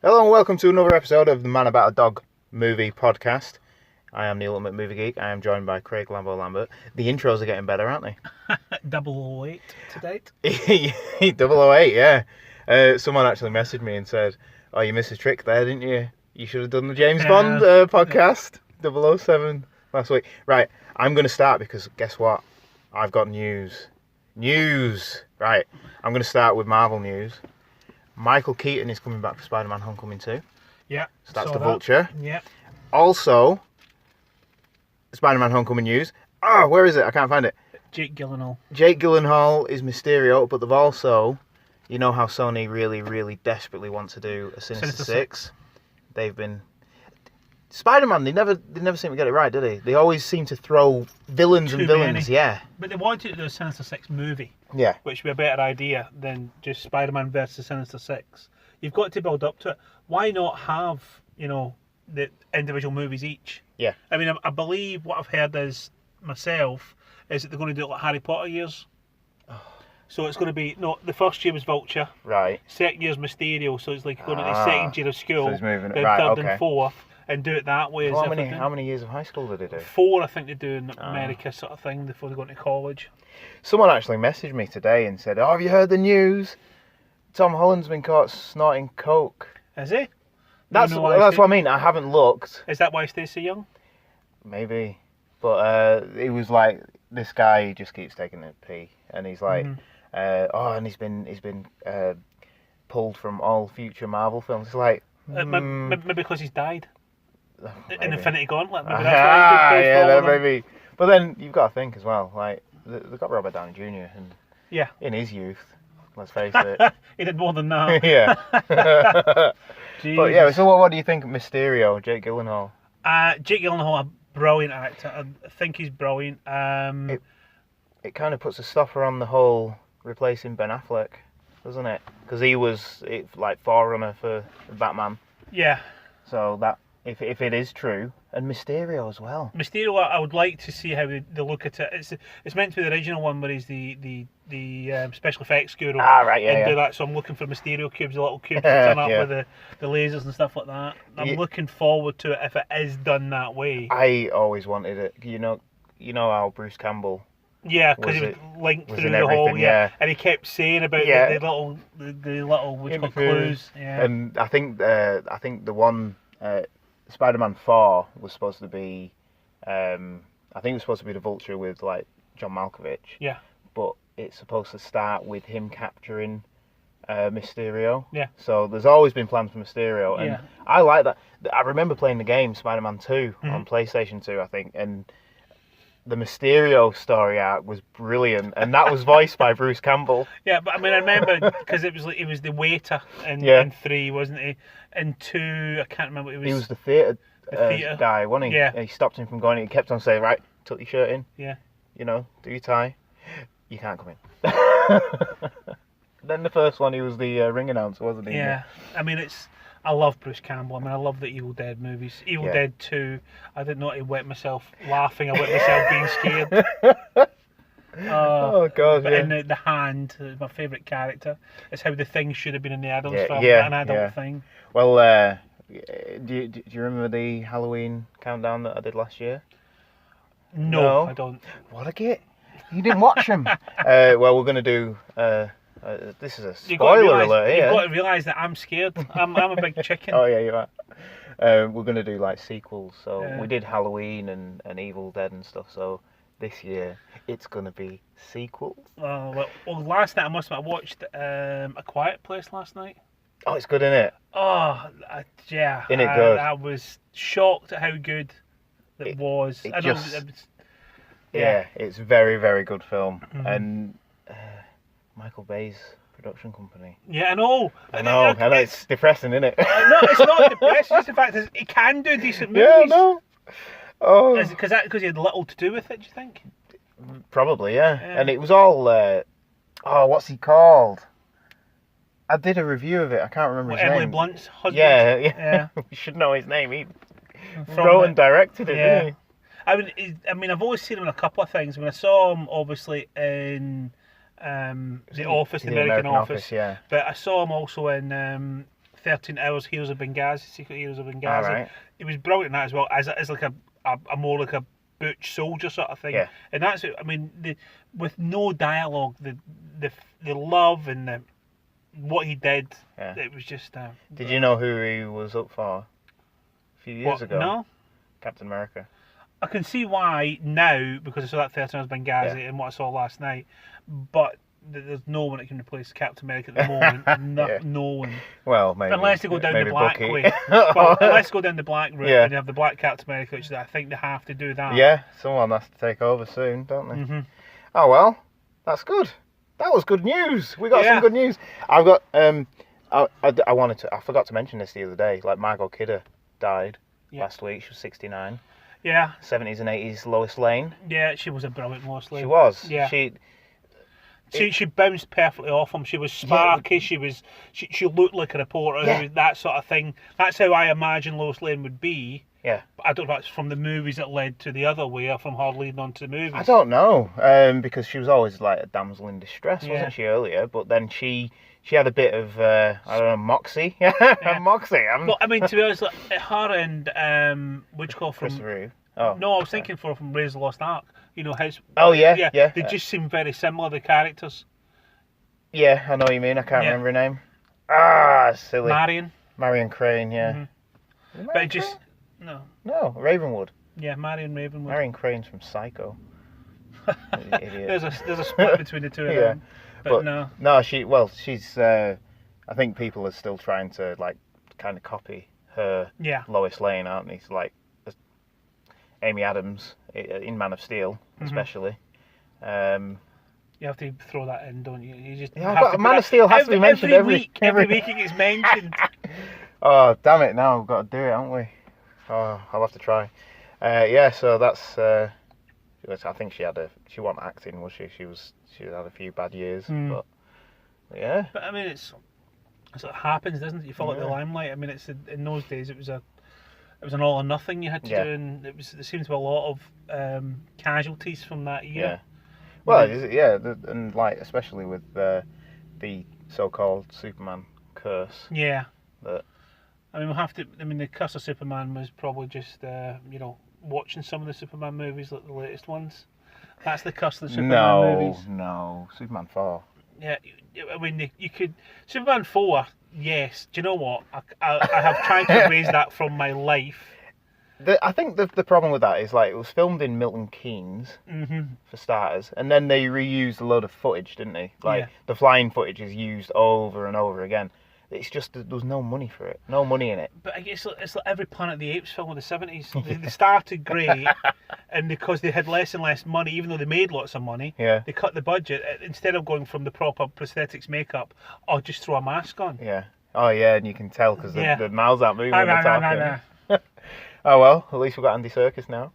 Hello and welcome to another episode of the Man About a Dog movie podcast. I am the Ultimate Movie Geek. I am joined by Craig Lambert. The intros are getting better, aren't they? 008 to date. 008, yeah. Someone actually messaged me and said, "Oh, you missed a trick there, didn't you? You should have done the James Bond podcast, 007, last week." Right, I'm going to start because guess what? I've got news. Right, I'm going to start with Marvel news. Michael Keaton is coming back for Spider-Man Homecoming 2. Yeah. So that's the Vulture. Yeah. Also, Spider-Man Homecoming news. Where is it? I can't find it. Jake Gyllenhaal. Jake Gyllenhaal is Mysterio, but they've also, you know how Sony really desperately want to do a Sinister Six? They've been... Spider-Man, they never seem to get it right, do they? They always seem to throw villains and villains, yeah. But they wanted to do a Sinister Six movie. Yeah. Which would be a better idea than just Spider-Man versus Sinister Six. You've got to build up to it. Why not have, the individual movies each? Yeah. I mean, I believe what I've heard is that they're going to do it like Harry Potter years. So it's going to be, the first year was Vulture. Right. Second year's Mysterio, so it's like going to the second year of school. So he's moving it, then right, third okay. and fourth. And do it that way. Well, how many years of high school did they do? 4, I think they do in America, sort of thing, before they go into college. Someone actually messaged me today and said, "Oh, have you heard the news? Tom Holland's been caught snorting coke." Is he? That's what I mean. I haven't looked. Is that why he stays so young? Maybe, but it was like this guy just keeps taking a pee, and he's like, and he's been pulled from all future Marvel films. It's like maybe because he's died. In Infinity Gauntlet. Maybe that's why maybe. But then you've got to think as well, like they've got Robert Downey Jr. and in his youth, let's face it, he did more than that. Yeah. But yeah, so what do you think of Mysterio, Jake Gyllenhaal? Jake Gyllenhaal, a brilliant actor. I think he's brilliant. It kind of puts a stopper on the whole replacing Ben Affleck, doesn't it? Because he was like forerunner for Batman. Yeah. So that if it is true, and Mysterio as well. Mysterio, I would like to see how they look at it. It's meant to be the original one where he's the special effects guru. Right, yeah. And do that. So I'm looking for Mysterio cubes, the little cubes that turn up with the lasers and stuff like that. I'm looking forward to it if it is done that way. I always wanted it. You know how Bruce Campbell. Yeah, because he was linked through the whole, and he kept saying about the little which got clues. Yeah. And I think the one Spider-Man 4 was supposed to be, I think it was supposed to be the Vulture with like John Malkovich. Yeah. But it's supposed to start with him capturing Mysterio. Yeah. So there's always been plans for Mysterio, and I like that. I remember playing the game Spider-Man 2 on PlayStation 2, I think, and the Mysterio story arc was brilliant, and that was voiced by Bruce Campbell. Yeah, but I mean, I remember because it was the waiter in 3, wasn't he? In 2, I can't remember. He was the theatre guy, wasn't he? Yeah. And he stopped him from going. He kept on saying, "Right, tuck your shirt in. Yeah. Do your tie. You can't come in." Then the first one, he was the ring announcer, wasn't he? Yeah. I mean, I love Bruce Campbell. I mean, I love the Evil Dead movies. Evil Dead 2, I did not wet myself laughing. I wet myself being scared. Oh, God, but in the Hand, my favourite character. It's how the Thing should have been in the Addams film, an adult thing. Well, do you remember the Halloween countdown that I did last year? No, I don't. What a git. You didn't watch them. Well, we're going to do... this is a spoiler alert here. You've got to realise that I'm scared. I'm a big chicken. Oh, yeah, you are. We're going to do like sequels. So we did Halloween and Evil Dead and stuff. So this year it's going to be sequels. Oh, well, last night I watched A Quiet Place last night. Oh, it's good, isn't it? Oh, yeah. Isn't it good? I was shocked at how good it was. It's a very, very good film. Mm-hmm. And Michael Bay's production company. Yeah, I know. I know, it's depressing, isn't it? No, it's not depressing. It's just the fact that it can do decent movies. Yeah, I know. Oh. Is it because he had little to do with it, do you think? Probably, yeah. And it was all, what's he called? I did a review of it. I can't remember his name. Emily Blunt's husband? Yeah. We should know his name. He wrote and directed it, didn't he? I mean, I've always seen him in a couple of things. When I saw him, obviously, in The Office, the American Office. Yeah. But I saw him also in 13 Hours, Heroes of Benghazi, Secret Heroes of Benghazi. All right. He was brilliant in that as well, as like a more like a butch soldier sort of thing. Yeah. And that's it. I mean, with no dialogue, the love and what he did, it was just. Did you know who he was up for a few years ago? No. Captain America. I can see why now, because I saw that 13 Hours Benghazi and what I saw last night, but there's no one that can replace Captain America at the moment. No one. Well, maybe. Unless they go down the black Bucky. way. Well, unless they go down the black route Yeah. and you have the black Captain America, which I think they have to do that. Yeah, someone has to take over soon, don't they? Mm-hmm. Oh well, that's good. That was good news. We got Yeah. some good news. I've got I forgot to mention this the other day. Like Margot Kidder died last week. She was 69. Yeah. 70s and 80s Lois Lane. Yeah, she was a brilliant Lois Lane. She was. Yeah. She bounced perfectly off him. She was sparky. She looked like a reporter. Who was that sort of thing. That's how I imagine Lois Lane would be. Yeah. But I don't know if it's from the movies that led to the other way, or from her leading on to the movies. I don't know, because she was always like a damsel in distress, wasn't she, earlier? But then she had a bit of I don't know, moxie. Moxie. Well, I mean, to be honest, like, her and what do you call from? Christopher Reeve. Oh, no, I was thinking from Raiders of the Lost Ark. You know how. Oh yeah. They just seem very similar, the characters. Yeah, I know what you mean. I can't remember her name. Ah, silly. Marion Crane. Yeah. Mm-hmm. But it just no Ravenwood. Yeah, Marion Ravenwood. Marion Crane's from Psycho. Idiot. There's a split between the two of them. But no. She's. I think people are still trying to like kind of copy her. Yeah. Lois Lane, aren't they? Like Amy Adams in Man of Steel, especially. You have to throw that in, don't you? You just Man of Steel has to be mentioned every week. Every week it gets mentioned. Oh damn it! Now we've got to do it, haven't we? Oh, I'll have to try. So that's. I think she wasn't acting, was she? She had a few bad years, but yeah. But I mean, it's what happens, doesn't it? You fall out the limelight. I mean, it's in those days it was an all or nothing you had to do, and there seemed to be a lot of casualties from that era. Yeah. Well, and like especially with the so-called Superman curse. Yeah. That. I mean, the curse of Superman was probably just watching some of the Superman movies, like the latest ones. That's the curse of the Superman movies. No, Superman 4. Yeah, I mean, you could Superman 4. Yes. Do you know what? I have tried to erase that from my life. I think the problem with that is like it was filmed in Milton Keynes for starters, and then they reused a load of footage, didn't they? Like the flying footage is used over and over again. It's just there was no money for it, no money in it. But I guess it's like every Planet of the Apes film in the 70s. They started great, and because they had less and less money, even though they made lots of money, they cut the budget. Instead of going from the proper prosthetics makeup, or just throw a mask on. Yeah. Oh yeah, and you can tell because the mouths aren't moving when they're talking. Oh well, at least we've got Andy Serkis now.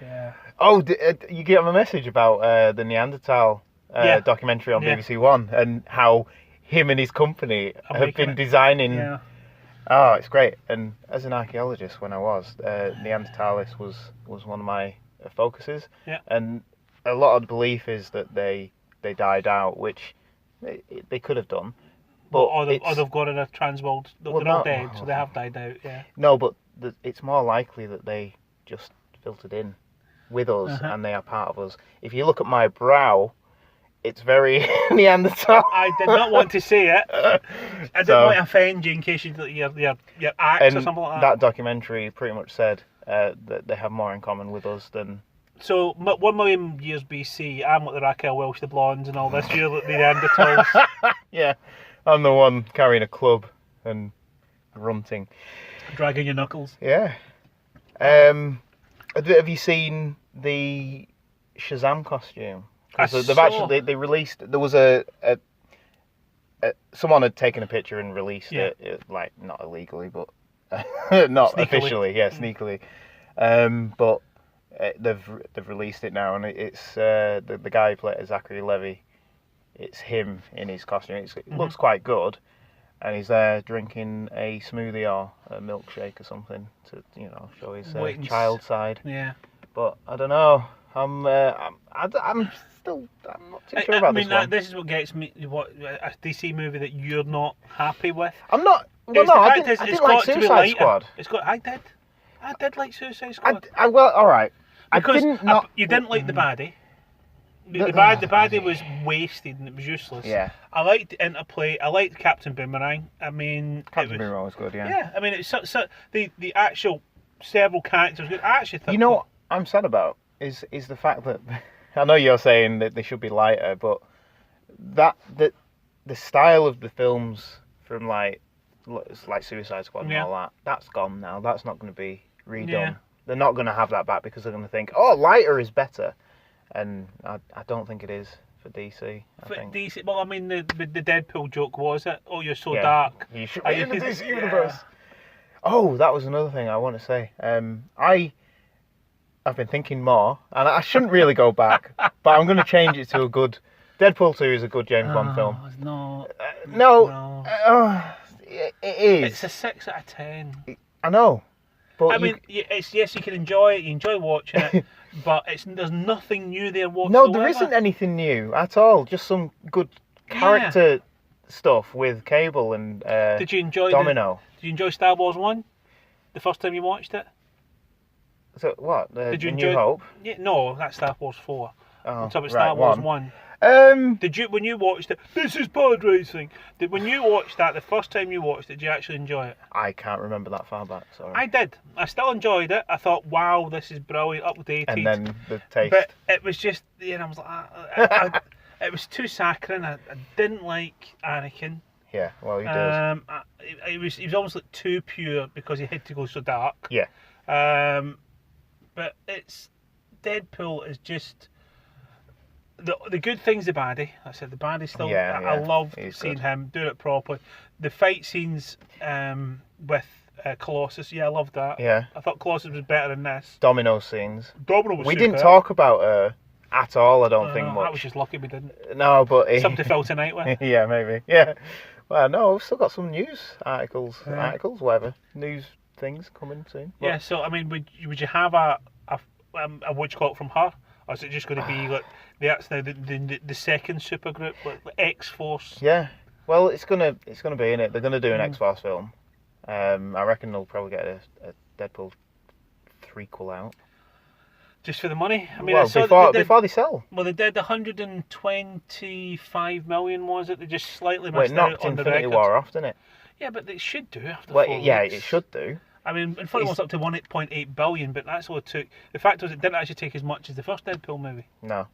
Yeah. Oh, you get my message about the Neanderthal documentary on BBC One and how him and his company have been designing. Yeah. Oh, it's great. And as an archaeologist, when I was Neanderthalis was one of my focuses. Yeah. And a lot of the belief is that they died out, which they could have done. But or they've got in a trans world. They're not dead, so they have died out. Yeah. No, but it's more likely that they just filtered in with us and they are part of us. If you look at my brow, it's very Neanderthal. I did not want to say it. I didn't want to offend you in case your acts or something like that. That documentary pretty much said that they have more in common with us than. So 1 million years BC, I'm like the Raquel Welch, the blondes, and all this. You're like the Neanderthals. Yeah, I'm the one carrying a club and grunting, dragging your knuckles. Yeah. Have you seen the Shazam costume? They released. There was someone had taken a picture and released it, like not illegally, but not sneakily. Officially, sneakily. But they've released it now, and it's the guy who played Zachary Levi. It's him in his costume. It looks quite good, and he's there drinking a smoothie or a milkshake or something to show his child side. Yeah. But I don't know. I'm not too sure about this one. This is what gets me. What a DC movie that you're not happy with? I'm not. Well, no, I didn't like Suicide Squad. I did like Suicide Squad. Well, all right. Because you didn't like the Mm-hmm. baddie. The baddie was wasted and it was useless. Yeah. I liked the interplay. I liked Captain Boomerang. I mean, Captain Boomerang was good. Yeah. Yeah. I mean, it's the actual several characters. I actually thought. You know what I'm sad about is the fact that I know you're saying that they should be lighter, but the style of the films from like Suicide Squad and all that's gone now. That's not going to be redone. Yeah. They're not going to have that back because they're going to think, oh, lighter is better, and I don't think it is for DC. DC, well, I mean, the Deadpool joke was it? Oh, you're so dark. You should be in the DC universe. Oh, that was another thing I want to say. I've been thinking more, and I shouldn't really go back, but I'm going to change it to a good. Deadpool 2 is a good James Bond film. No. It is. It's a 6 out of 10. I know. But I mean, yes, you can enjoy it. You enjoy watching it, but there's nothing new there whatsoever. No, there isn't anything new at all. Just some good character stuff with Cable and Did you enjoy Domino. Did you enjoy Star Wars 1? The first time you watched it? So what? Did you enjoy New Hope? Yeah, no, that's Star Wars 4. Oh, I'm talking about Star Wars 1. Did you, when you watched it, this is pod racing. When you watched that, the first time you watched it, did you actually enjoy it? I can't remember that far back, sorry. I did. I still enjoyed it. I thought, wow, this is brilliant, updated. And then the taste. But it was just, I was like, it was too saccharine. I didn't like Anakin. Yeah, well, he does. He was almost like too pure because he had to go so dark. Yeah. But Deadpool is just. The good thing's the baddie. I said the baddie still. I love seeing him do it properly. The fight scenes with Colossus, I loved that. Yeah. I thought Colossus was better than this. Domino scenes. Domino was We super. didn't talk about her at all. I don't think much. I was just lucky we didn't. No, but something to fill tonight with. Yeah, maybe. Yeah. Well, no, we've still got some news articles, whatever, news things coming soon. But... Yeah. So I mean, would you have a what you call it from her? Or is it just going to be like the second supergroup, like X-Force? Yeah, well, it's gonna be in it. They're gonna do an X-Force film. I reckon they'll probably get a Deadpool 3-quel out. Just for the money? I mean, well, before they sell. Well, they did 125 million, was it? They just slightly missed out on the record. Infinity War off, didn't it? Yeah, but they should do after 4 weeks. Yeah, it should do. I mean, Infinity War's up to 1.8 billion, but that's all it took. The fact was, it didn't actually take as much as the first Deadpool movie. No.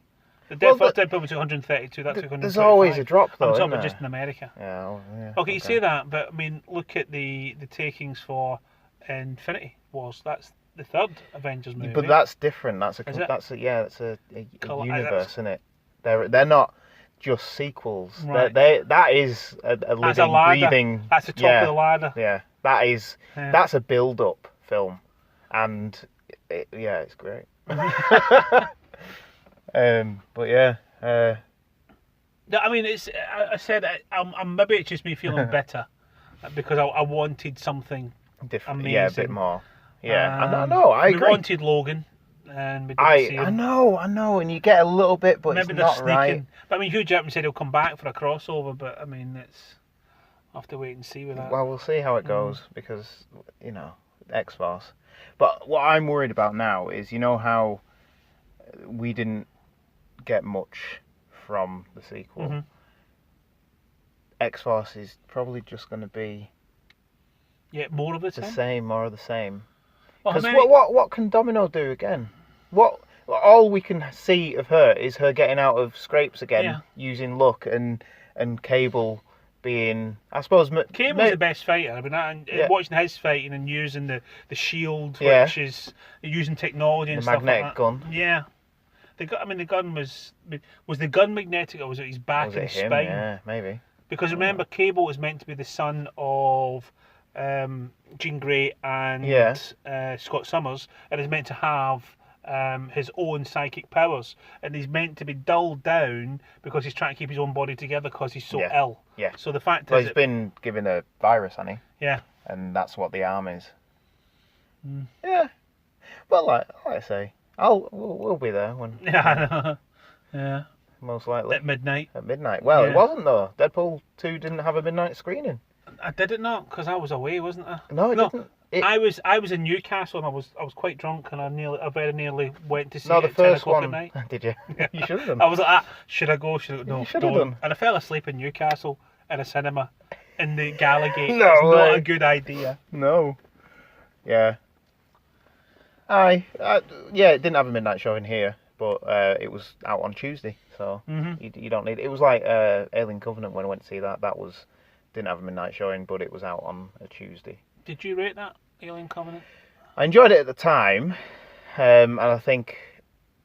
The first Deadpool was 132. That took 125. There's always a drop, though. I'm talking about just in America. Yeah. Okay, you say that, but I mean, look at the takings for Infinity Wars. That's the third Avengers movie. But that's different. That's a universe, isn't it? They're not just sequels. Right. That is a living, breathing. That's the top of the ladder. Yeah, that's a build-up film, and it's great. But yeah. I mean, it's. I said maybe it's just me feeling better because I wanted something different. Amazing. Yeah, a bit more. Yeah, I know. I agree. We wanted Logan. And we didn't see him. I know, and you get a little bit, but maybe it's not sneaking. right. But I mean, Hugh Jackman said he'll come back for a crossover, but I mean, I'll have to wait and see with that. Well, we'll see how it goes because X-Force. But what I'm worried about now is how we didn't get much from the sequel. Mm-hmm. X-Force is probably just going to be more of the same, more of the same. Because what can Domino do again? All we can see of her is her getting out of scrapes again using luck and Cable being, I suppose. Cable's the best fighter. I mean, watching his fighting and using the shield, which is using technology and stuff like that. The magnetic gun. Yeah. The gun was the gun magnetic, or was it his back and spine? Yeah, maybe. Because remember, Cable is meant to be the son of Jean Grey and Scott Summers, and is meant to have his own psychic powers, and he's meant to be dulled down because he's trying to keep his own body together because he's so ill. Yeah. So the fact is, he's been given a virus, hasn't he? Yeah. And that's what the arm is. Mm. Yeah. Well, like I say, we'll be there when. Yeah. I know. Yeah. Most likely. At midnight. Well, it wasn't though. Deadpool 2 didn't have a midnight screening. I did it not because I was away, wasn't I? No, it didn't. I was in Newcastle and I was quite drunk and I very nearly went to see No, it the at 10 first o'clock one. at night. Did you? You should have done. I was like, should I go? No, You should have done. And I fell asleep in Newcastle in a cinema in the Gallagate. No It's way. not a good idea. No. Yeah. Yeah, it didn't have a midnight showing here, but it was out on Tuesday, so you don't need it. It was like Alien Covenant when I went to see that. That didn't have a midnight showing, but it was out on a Tuesday. Did you rate that, Alien Covenant? I enjoyed it at the time, and I think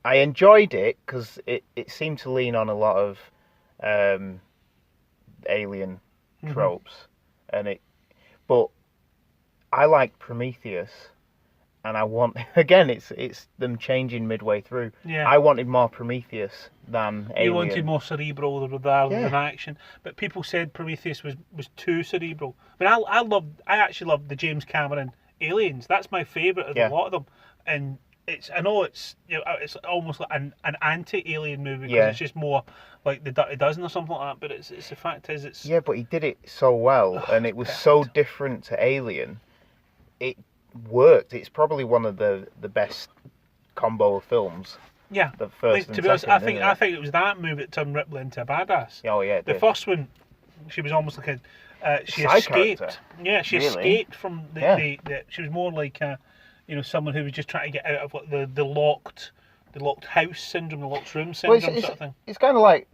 I enjoyed it because it seemed to lean on a lot of alien tropes, but I liked Prometheus. And I want, again, it's them changing midway through. Yeah. I wanted more Prometheus than Alien. You wanted more cerebral rather than action. But people said Prometheus was too cerebral. I mean, I actually loved the James Cameron Aliens. That's my favourite of a lot of them. And I know it's almost like an anti-Alien movie because it's just more like the Dirty Dozen or something like that. But it's the fact is it's. Yeah, but he did it so well, and it was so different to Alien. It worked. It's probably one of the best combo of films. Yeah. The first to be honest, I think it was that movie that turned Ripley into a badass. Oh yeah. The first one, she was almost like she side escaped. character. Yeah, she escaped from the she was more like someone who was just trying to get out of what the locked house syndrome, the locked room syndrome sort of thing. It's kind of like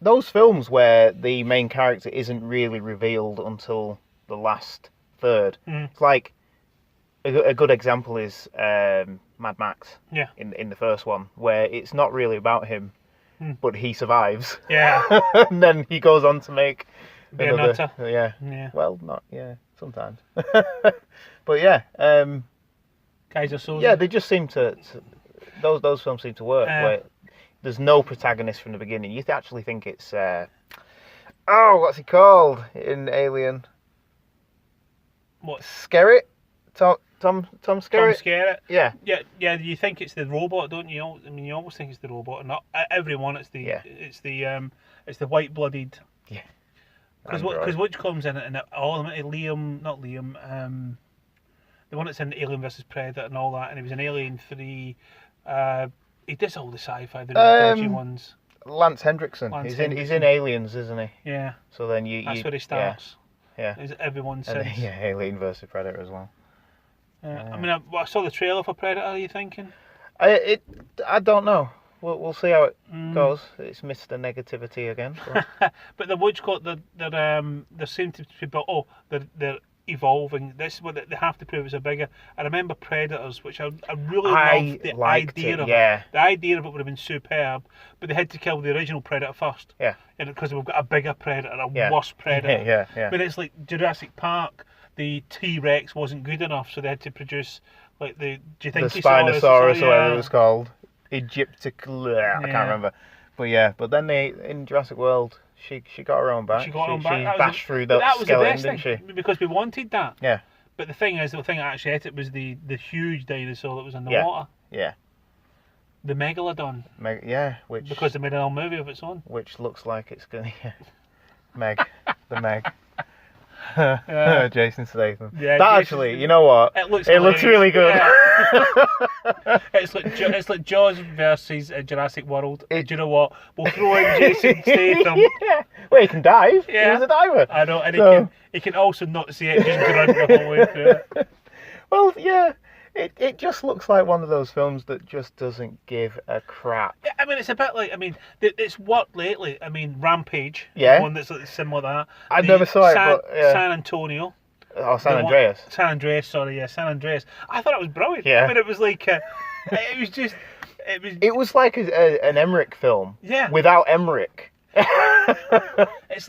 those films where the main character isn't really revealed until the last third. It's like a good example is Mad Max. Yeah. In the first one, where it's not really about him, but he survives. Yeah. And then he goes on to make another. Yeah. Well, not sometimes. But yeah. Guys are so. Yeah, they just seem to those films seem to work. Where there's no protagonist from the beginning. You actually think it's what's he called in Alien? What? Skerritt? Tom Skerritt? Tom Skerritt. Yeah. Yeah. You think it's the robot, don't you? I mean, you almost think it's the robot, and not everyone. It's the white-blooded. Yeah. Because which comes in it, and Liam, not Liam, the one that's in Alien vs Predator and all that, and he was in Alien 3. He does all the sci-fi, the dodgy ones. Lance Hendrickson. He's in Aliens, isn't he? Yeah. So then that's where he starts. Yeah. Everyone says. Alien vs Predator as well. I mean, I saw the trailer for Predator. Are you thinking? I don't know. We'll see how it goes. It's Mr. Negativity again. But the what's called there seem to be they're evolving. This is what they have to prove is a bigger. I remember Predators, which I really loved the idea of it. The idea of it would have been superb, but they had to kill the original Predator first. Yeah. And because we've got a bigger Predator, a worse Predator. Yeah. I mean, it's like Jurassic Park. The T-Rex wasn't good enough, so they had to produce like the Spinosaurus or whatever it was called. Egyptical. I can't remember. But then in Jurassic World, she got her own back. She bashed through that skeleton, didn't she? Because we wanted that. Yeah. But the thing is, the thing that actually ate it was the huge dinosaur that was in the water. Yeah. The Megalodon. Because they made an old movie of its own. Which looks like it's going to... The Meg. Jason Statham. Yeah, actually, you know what? It looks really good. Yeah. It's like Jaws versus Jurassic World. Do you know what? We'll throw in Jason Statham. Well, he can dive. Yeah. He was a diver. I know, and he can also not see it, just grunt the whole way through it. Well, yeah. It just looks like one of those films that just doesn't give a crap. Yeah, I mean, it's a bit like, it's worked lately. I mean, Rampage, one that's like similar to that. I never saw it, but San Antonio. Oh, San Andreas. San Andreas. I thought it was brilliant. Yeah. I mean, it was like, it was like an Emmerich film. Yeah. Without Emmerich. It's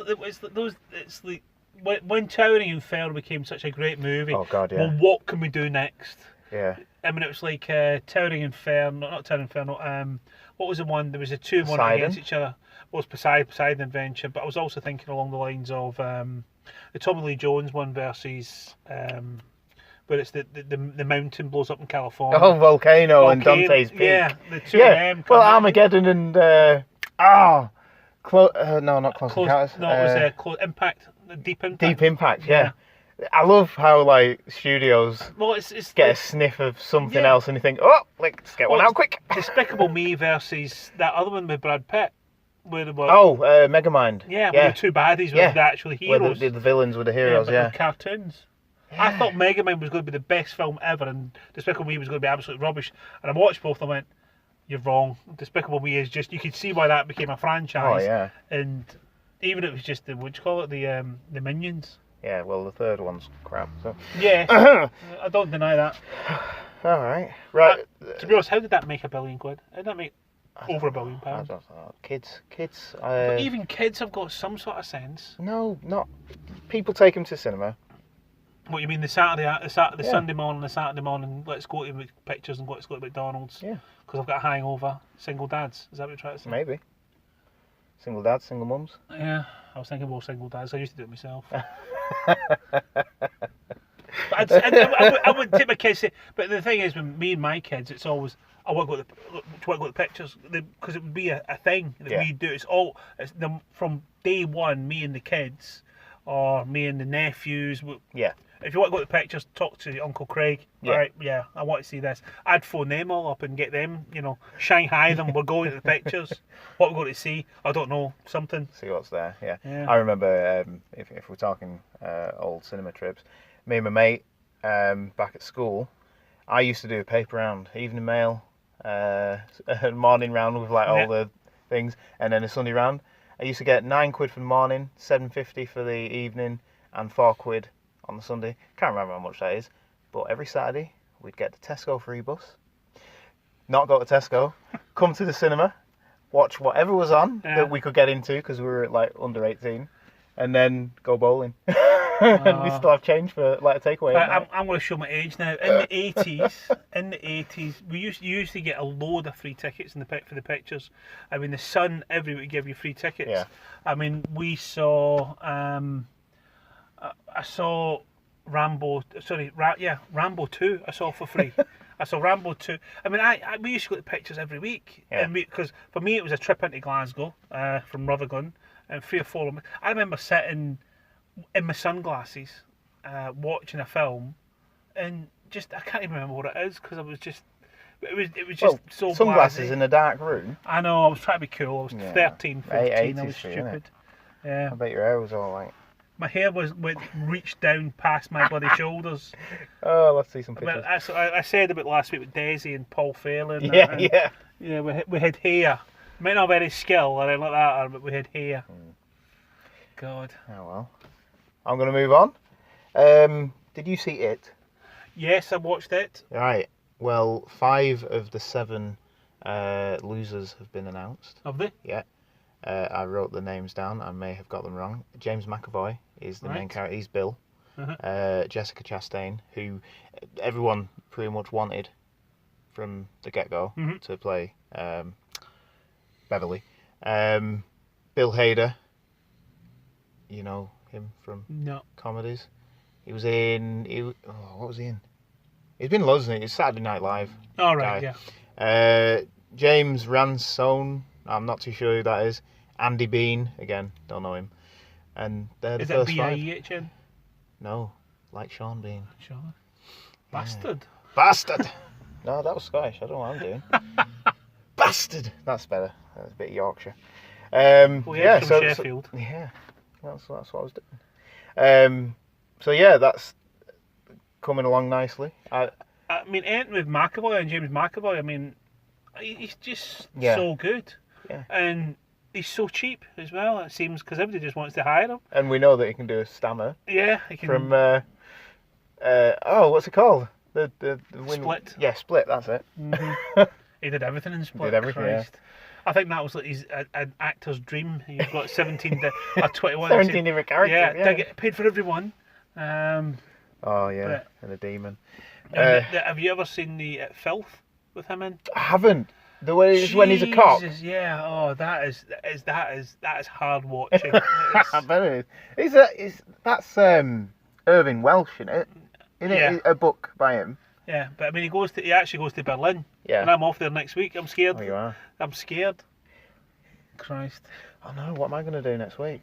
like when Towering Inferno became such a great movie. Oh God, yeah. Well, what can we do next? Yeah. I mean, it was like Towering Inferno, not Towering Inferno. What was the one? There was a 2-1 against each other. Well, it was Poseidon Adventure, but I was also thinking along the lines of the Tommy Lee Jones one versus where it's the mountain blows up in California. Oh, Volcano and Dante's Peak. Yeah, the two of them. Well, Armageddon and no, not Close Encounters. No, it was Impact. Deep Impact. Deep Impact, yeah. I love how like studios it's get like, a sniff of something else and you think, oh, let's get one out quick. Despicable Me versus that other one with Brad Pitt. Where they were, Megamind. Yeah, where the two baddies were the actual heroes. Where the villains were the heroes, but the cartoons. Yeah. I thought Megamind was going to be the best film ever and Despicable Me was going to be absolute rubbish. And I watched both and I went, you're wrong. Despicable Me is just, you could see why that became a franchise. Oh, yeah. And even it was just the, what do you call it, the Minions. Yeah, well, the third one's crap. So. Yeah, I don't deny that. All right. Right. To be honest, how did that make £1 billion? How did that make over £1 billion? I don't know. Kids. But even kids have got some sort of sense. No, not. People take them to cinema. What you mean, the Sunday morning, let's go to pictures and let's go to McDonald's? Yeah. Because I've got a hangover. Single dads. Is that what you're trying to say? Maybe. Single dads, single mums. Yeah, I was thinking more single dads. I used to do it myself. But I would take my kids. But the thing is, with me and my kids, it's always I want to go to the pictures because it would be a thing that we do. From day one, me and the kids, or me and the nephews. Yeah. If you want to go to the pictures, talk to Uncle Craig. Yeah. Right, yeah, I want to see this. I'd phone them all up and get them, Shanghai them. We're going to the pictures. What we're going to see, I don't know, something. See what's there, yeah. I remember, if we're talking old cinema trips, me and my mate, back at school, I used to do a paper round, evening mail, morning round with like all the things, and then a Sunday round. I used to get £9 for the morning, £7.50 for the evening, and £4 on the Sunday. Can't remember how much that is, but every Saturday we'd get the Tesco free bus, not go to Tesco, come to the cinema, watch whatever was on that we could get into because we were like under 18, and then go bowling. And we still have change for like a takeaway. I'm going to show my age now. In the 80s, we used to get a load of free tickets for the pictures. I mean, the Sun every week give you free tickets. Yeah. I mean, we saw. I saw Rambo 2. I saw for free. I saw Rambo 2. I mean, we used to go to pictures every week, because for me it was a trip into Glasgow from Rutherglen, and 3 or 4 of them. I remember sitting in my sunglasses, watching a film, and I can't even remember what it is because it was just so sunglasses blasé. In a dark room. I know, I was trying to be cool. I was 13, 14. I was stupid. Yeah. I bet your hair was all like. My hair reached down past my bloody shoulders. Oh, let's see some pictures. I said about last week with Daisy and Paul Phelan. Yeah. We had hair. Might not have any skill or anything like that, but we had hair. God. Oh well. I'm going to move on. Did you see it? Yes, I watched it. Right. Well, 5 of the 7 losers have been announced. Have they? Yeah. I wrote the names down. I may have got them wrong. James McAvoy is the main character. He's Bill. Jessica Chastain, who everyone pretty much wanted from the get-go to play Beverly. Bill Hader. You know him from comedies. He was in. What was he in? He's been loads, isn't he? It's Saturday Night Live. Oh, right, yeah. James Ransone. I'm not too sure who that is. Andy Bean, again, don't know him. And they're the first 5. Is that B-I-E-H-N? No, like Sean Bean. Sean? Bastard. Bastard! No, that was Scottish. I don't know what I'm doing. Bastard! That's better. That's a bit Yorkshire. From Sheffield. Yeah, that's what I was doing. That's coming along nicely. I mean, anything with McAvoy and James McAvoy, I mean, he's just so good. Yeah. And he's so cheap as well, it seems, because everybody just wants to hire him. And we know that he can do a stammer. Yeah, he can. From, what's it called? The Split. Yeah, Split, that's it. Mm-hmm. He did everything in Split. He did everything, Christ. Yeah. I think that was like an actor's dream. He's got 17 or 21. 17 different characters. Yeah, they get paid for everyone. And a demon. Have you ever seen the Filth with him in? I haven't. The way when he's a cop. Yeah. Oh, that is hard watching. I bet it is. That's Irving Welsh, isn't it? Isn't it a book by him? Yeah, but I mean, he actually goes to Berlin. Yeah. And I'm off there next week. I'm scared. Oh, you are. I'm scared. Christ. Oh no, what am I going to do next week?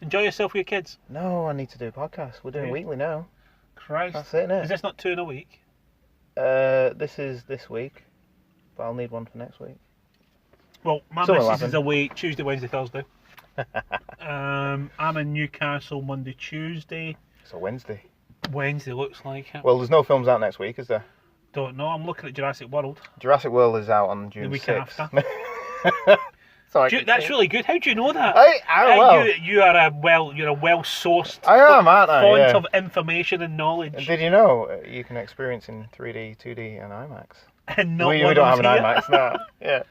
Enjoy yourself with your kids. No, I need to do a podcast. We're doing weekly now. Christ. That's it, innit? Is this not 2 in a week? This is this week, but I'll need one for next week. Well, my missus is away Tuesday, Wednesday, Thursday. I'm in Newcastle Monday, Tuesday. So Wednesday. Wednesday looks like it. Well, there's no films out next week, is there? Don't know. I'm looking at Jurassic World. Jurassic World is out on June 6th. The week after. Sorry, that's really good. How do you know that? You are a well-sourced. I am, aren't I? Font of information and knowledge. Did you know you can experience in 3D, 2D, and IMAX? And not we don't have an IMAX now. Yeah.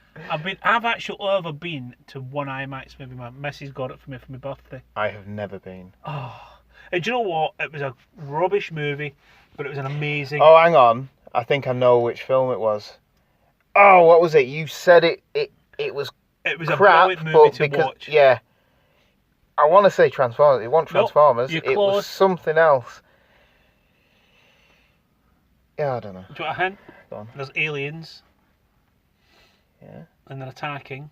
I've actually ever been to one IMAX movie. My missus got it for me for my birthday. I have never been. Oh, and do you know what? It was a rubbish movie, but it was an amazing. Oh, hang on. I think I know which film it was. Oh, what was it? You said it was. It was crap, a brilliant movie to watch. Yeah. I want to say Transformers. It wasn't Transformers. Nope, it was something else. Yeah, I don't know. Do you want a hint? Go on. There's aliens. Yeah. And they're attacking.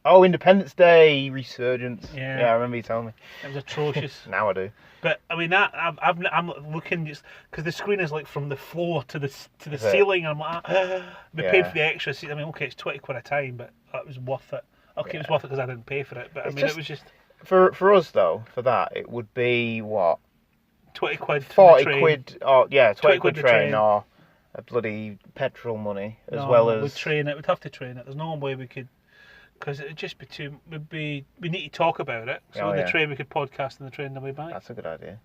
Oh, Independence Day Resurgence. Yeah. Yeah, I remember you telling me. It was atrocious. Now I do. But I mean that I'm looking just because the screen is like from the floor to the ceiling. And I'm like, we paid for the extra seat. I mean, okay, it's £20 a time, but it was worth it. Okay, it was worth it because I didn't pay for it. But I mean, it was just for us though. For that, it would be what? £20. 40 quid. Oh yeah, 20 quid train or a bloody petrol money as well as. We'd train it. We'd have to train it. There's no way we could. Because it would just be too. We need to talk about it. So on the train we could podcast on the train on the way back. That's a good idea.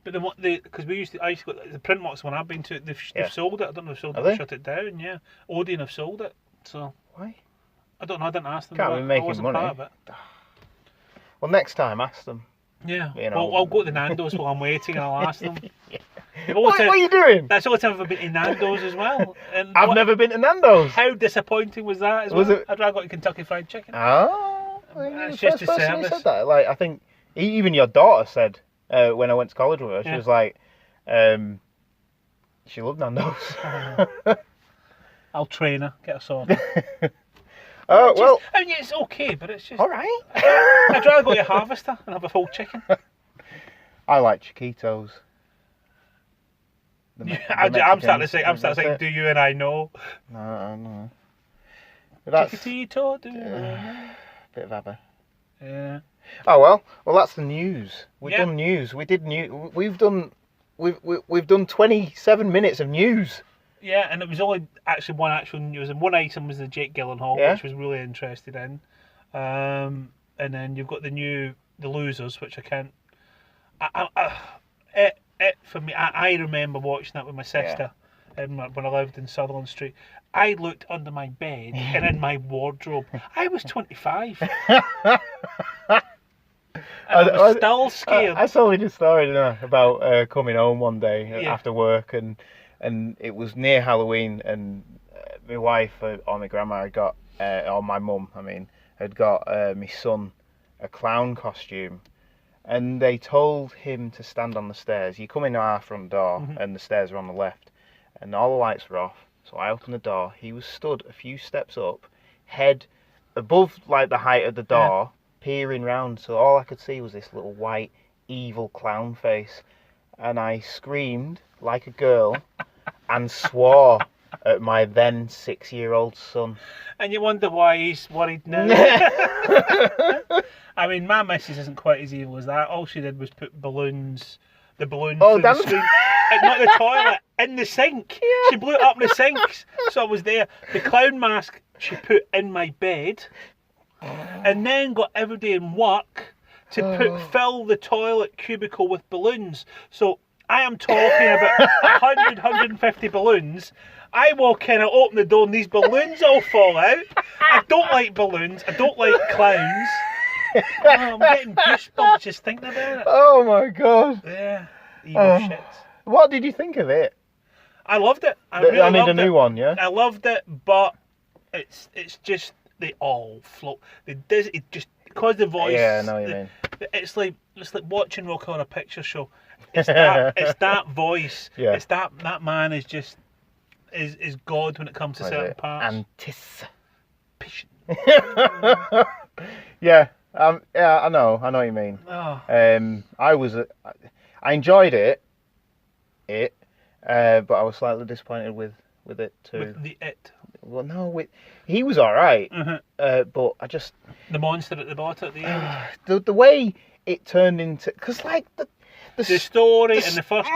But then because I used to go the Printworks one I've been to. They've sold it. I don't know if they've sold it or shut it down. Yeah, Odeon have sold it. So why? I don't know. I didn't ask them. Can't be making money. Part of it. Well, next time ask them. Yeah. You know. Well, I'll go to the Nando's while I'm waiting and I'll ask them. Yeah. What are you doing? That's the only time I've ever been to Nando's as well. And I've never been to Nando's. How disappointing was that as well? I'd rather go to Kentucky Fried Chicken. Oh, it's just a service. Said that. Like, I think even your daughter said when I went to college with her, she was like, she loved Nando's. I'll train her, get her sorted. Oh, well. I mean, it's okay, but it's just. All right. I'd rather go to Harvester and have a full chicken. I like Chiquitos. I'm starting to say, do you and I know? No. Chiquitito, do you know? Bit of ABBA. Yeah. Oh well, that's the news. We've done news. We did news. We've done 27 minutes of news. Yeah, and it was only actually one actual news, and one item was the Jake Gyllenhaal, which was really interested in. And then you've got the Losers, which I can't. For me, I remember watching that with my sister when I lived in Sutherland Street. I looked under my bed and in my wardrobe. I was 25. I was still scared. I told you the story, didn't I, about coming home one day after work, and it was near Halloween, and my wife or my grandma had got, or my mum, had got my son a clown costume. And they told him to stand on the stairs. You come in our front door, and the stairs are on the left, and all the lights were off. So I opened the door. He was stood a few steps up, head above like the height of the door, peering round. So all I could see was this little white, evil clown face, and I screamed like a girl and swore at my then 6-year-old son. And you wonder why he's worried now. I mean, my missus isn't quite as evil as that. All she did was put the balloon through the screen. Not the toilet, in the sink. Yeah. She blew it up in the sink, so I was there. The clown mask she put in my bed, and then got every day in work to fill the toilet cubicle with balloons. So I am talking about 100, 150 balloons. I walk in, I open the door, and these balloons all fall out. I don't like balloons. I don't like clowns. Oh, I'm getting goosebumps just thinking about it. Oh my god. Yeah. Evil shit. What did you think of it? I loved it. I really loved the new one, yeah? I loved it, but it's just they all float. It just because the voice. Yeah, I know what you mean. It's like watching Rock Horror Picture Show. It's that voice. Yeah. It's that man is just is God when it comes to certain parts. Anticipation. Yeah. Yeah, I know what you mean. Oh. I enjoyed it, but I was slightly disappointed with it too. With the it. Well, no, he was all right, but I just the monster at the bottom at the end. The way it turned into, because like the story in the first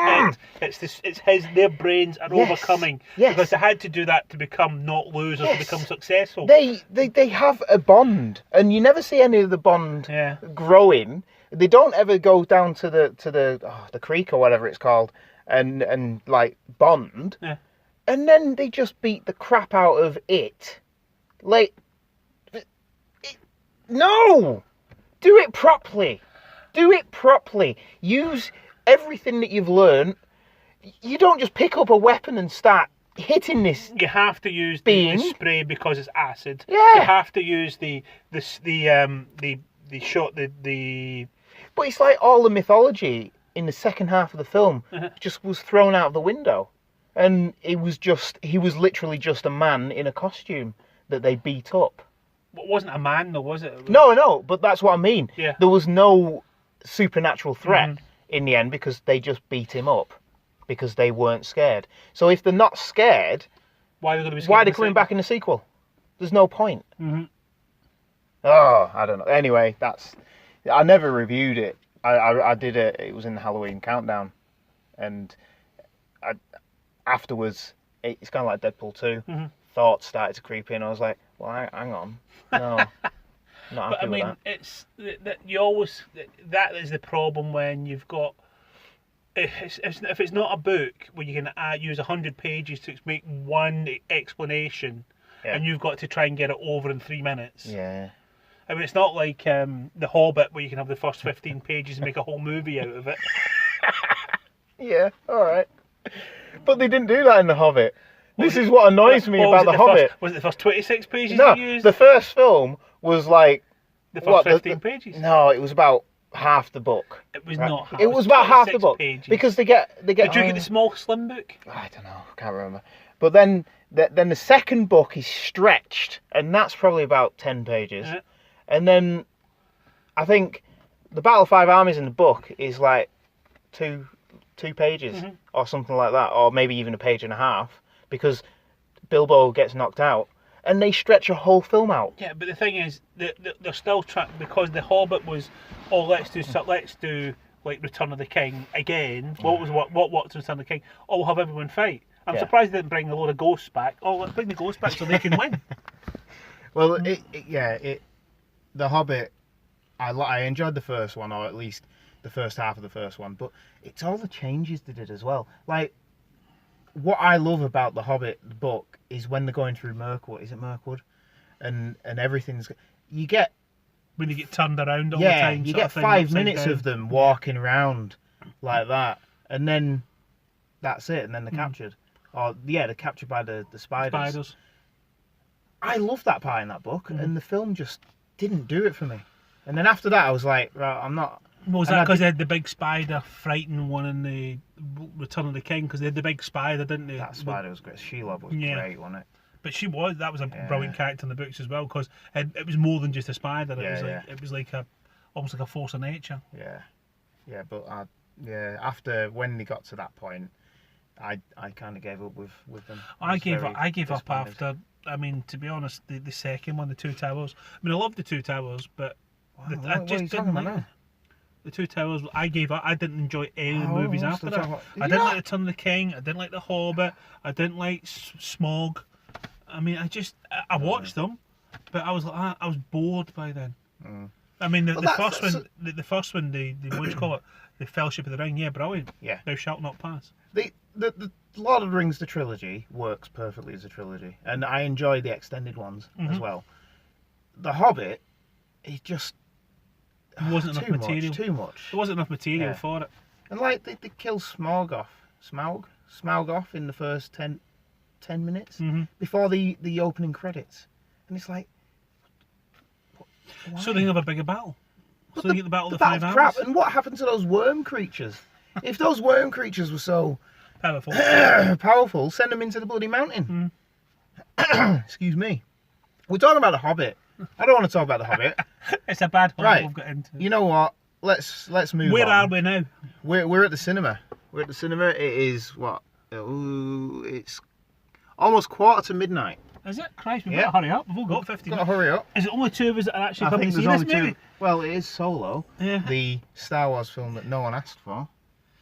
bit, it's their brains are overcoming because they had to do that to become not losers, to become successful. They have a bond, and you never see any of the bond growing. They don't ever go down to the creek or whatever it's called and like bond. Yeah. And then they just beat the crap out of it. Like, no! Do it properly. Do it properly. Use everything that you've learned. You don't just pick up a weapon and start hitting this. You have to use the spray because it's acid. Yeah. You have to use the shot. But it's like all the mythology in the second half of the film just was thrown out of the window. And he was literally just a man in a costume that they beat up. It wasn't a man though, was it? No, but that's what I mean. Yeah. There was no supernatural threat in the end because they just beat him up because they weren't scared. So if they're not scared, why are they coming back in the sequel? There's no point. Mm-hmm. Oh, I don't know. Anyway, I never reviewed it. I did it. It was in the Halloween countdown, and afterwards, it's kind of like Deadpool 2. Mm-hmm. Thoughts started to creep in. I was like, well, hang on. No. Not happy with that. It's that you always, that is the problem when you've got, if it's not a book where you can use 100 pages to make one explanation, and you've got to try and get it over in 3 minutes. Yeah. I mean, it's not like The Hobbit where you can have the first 15 pages and make a whole movie out of it. Yeah, all right. But they didn't do that in The Hobbit. This is what annoys me about The Hobbit. Was it the first 26 pages you used? The first film was like... The first 15 pages? No, it was about half the book. It was not half. It was about half the book. Pages. Because they get... Did you get the small slim book? I don't know. I can't remember. But then the second book is stretched, and that's probably about 10 pages. Yeah. And then I think the Battle of Five Armies in the book is like two pages or something like that, or maybe even a page and a half, because Bilbo gets knocked out, and they stretch a whole film out. Yeah, but the thing is, they're still trying, because The Hobbit was, let's do like Return of the King again. What's Return of the King? We'll have everyone fight. I'm surprised they didn't bring a load of ghosts back. Let's bring the ghosts back so they can win. Well, The Hobbit, I enjoyed the first one, or at least the first half of the first one, but it's all the changes they did as well. Like, what I love about The Hobbit book is when they're going through Mirkwood. Is it Mirkwood? And everything's... You get... When you get turned around all the time. You get 5 minutes of them walking around like that, and then that's it, and then they're captured. Or, they're captured by the spiders. I love that part in that book, and the film just didn't do it for me. And then after that, I was like, right, I'm not... Was that because they had the big spider frighten one in the Return of the King? Because they had the big spider, didn't they? That spider was great. Shelob was great, wasn't it? But that was a brilliant character in the books as well, because it was more than just a spider. It was like almost like a force of nature. Yeah, but after when they got to that point, I kind of gave up with them. I gave up after. I mean, to be honest, the second one, the Two Towers. I mean, I love the Two Towers, but I just didn't like it. The Two Towers, I gave up. I didn't enjoy any of the movies after that. I didn't like Return of the King. I didn't like The Hobbit. I didn't like Smog. I mean, I watched them, but I was bored by then. I mean, the first one, the what do you call it? The Fellowship of the Ring. Yeah, brilliant. Yeah. Thou shalt not pass. The Lord of the Rings, the trilogy, works perfectly as a trilogy, and I enjoy the extended ones as well. The Hobbit, it just... wasn't enough material. Too much. There wasn't enough material for it. And like they kill Smaug off in the first 10 minutes before the opening credits, and it's like, so they have a bigger battle. So they get the battle of the 5 hours. Crap. And what happened to those worm creatures? If those worm creatures were so powerful, send them into the bloody mountain. Excuse me. We're talking about The Hobbit. I don't want to talk about The Hobbit. It's a bad hole Right. we've got into. You know what? Let's move Where on. are we now? We're at the cinema. We're at the cinema. It is what? Ooh, it's almost 1:45. Is it? Christ, we've Yeah. got to hurry up. We've all got 50 Gotta minutes. hurry up. Is it only two of us that are actually I coming think to see there's this only movie? two. Well, it is Solo, Yeah. the Star Wars film that no one asked for.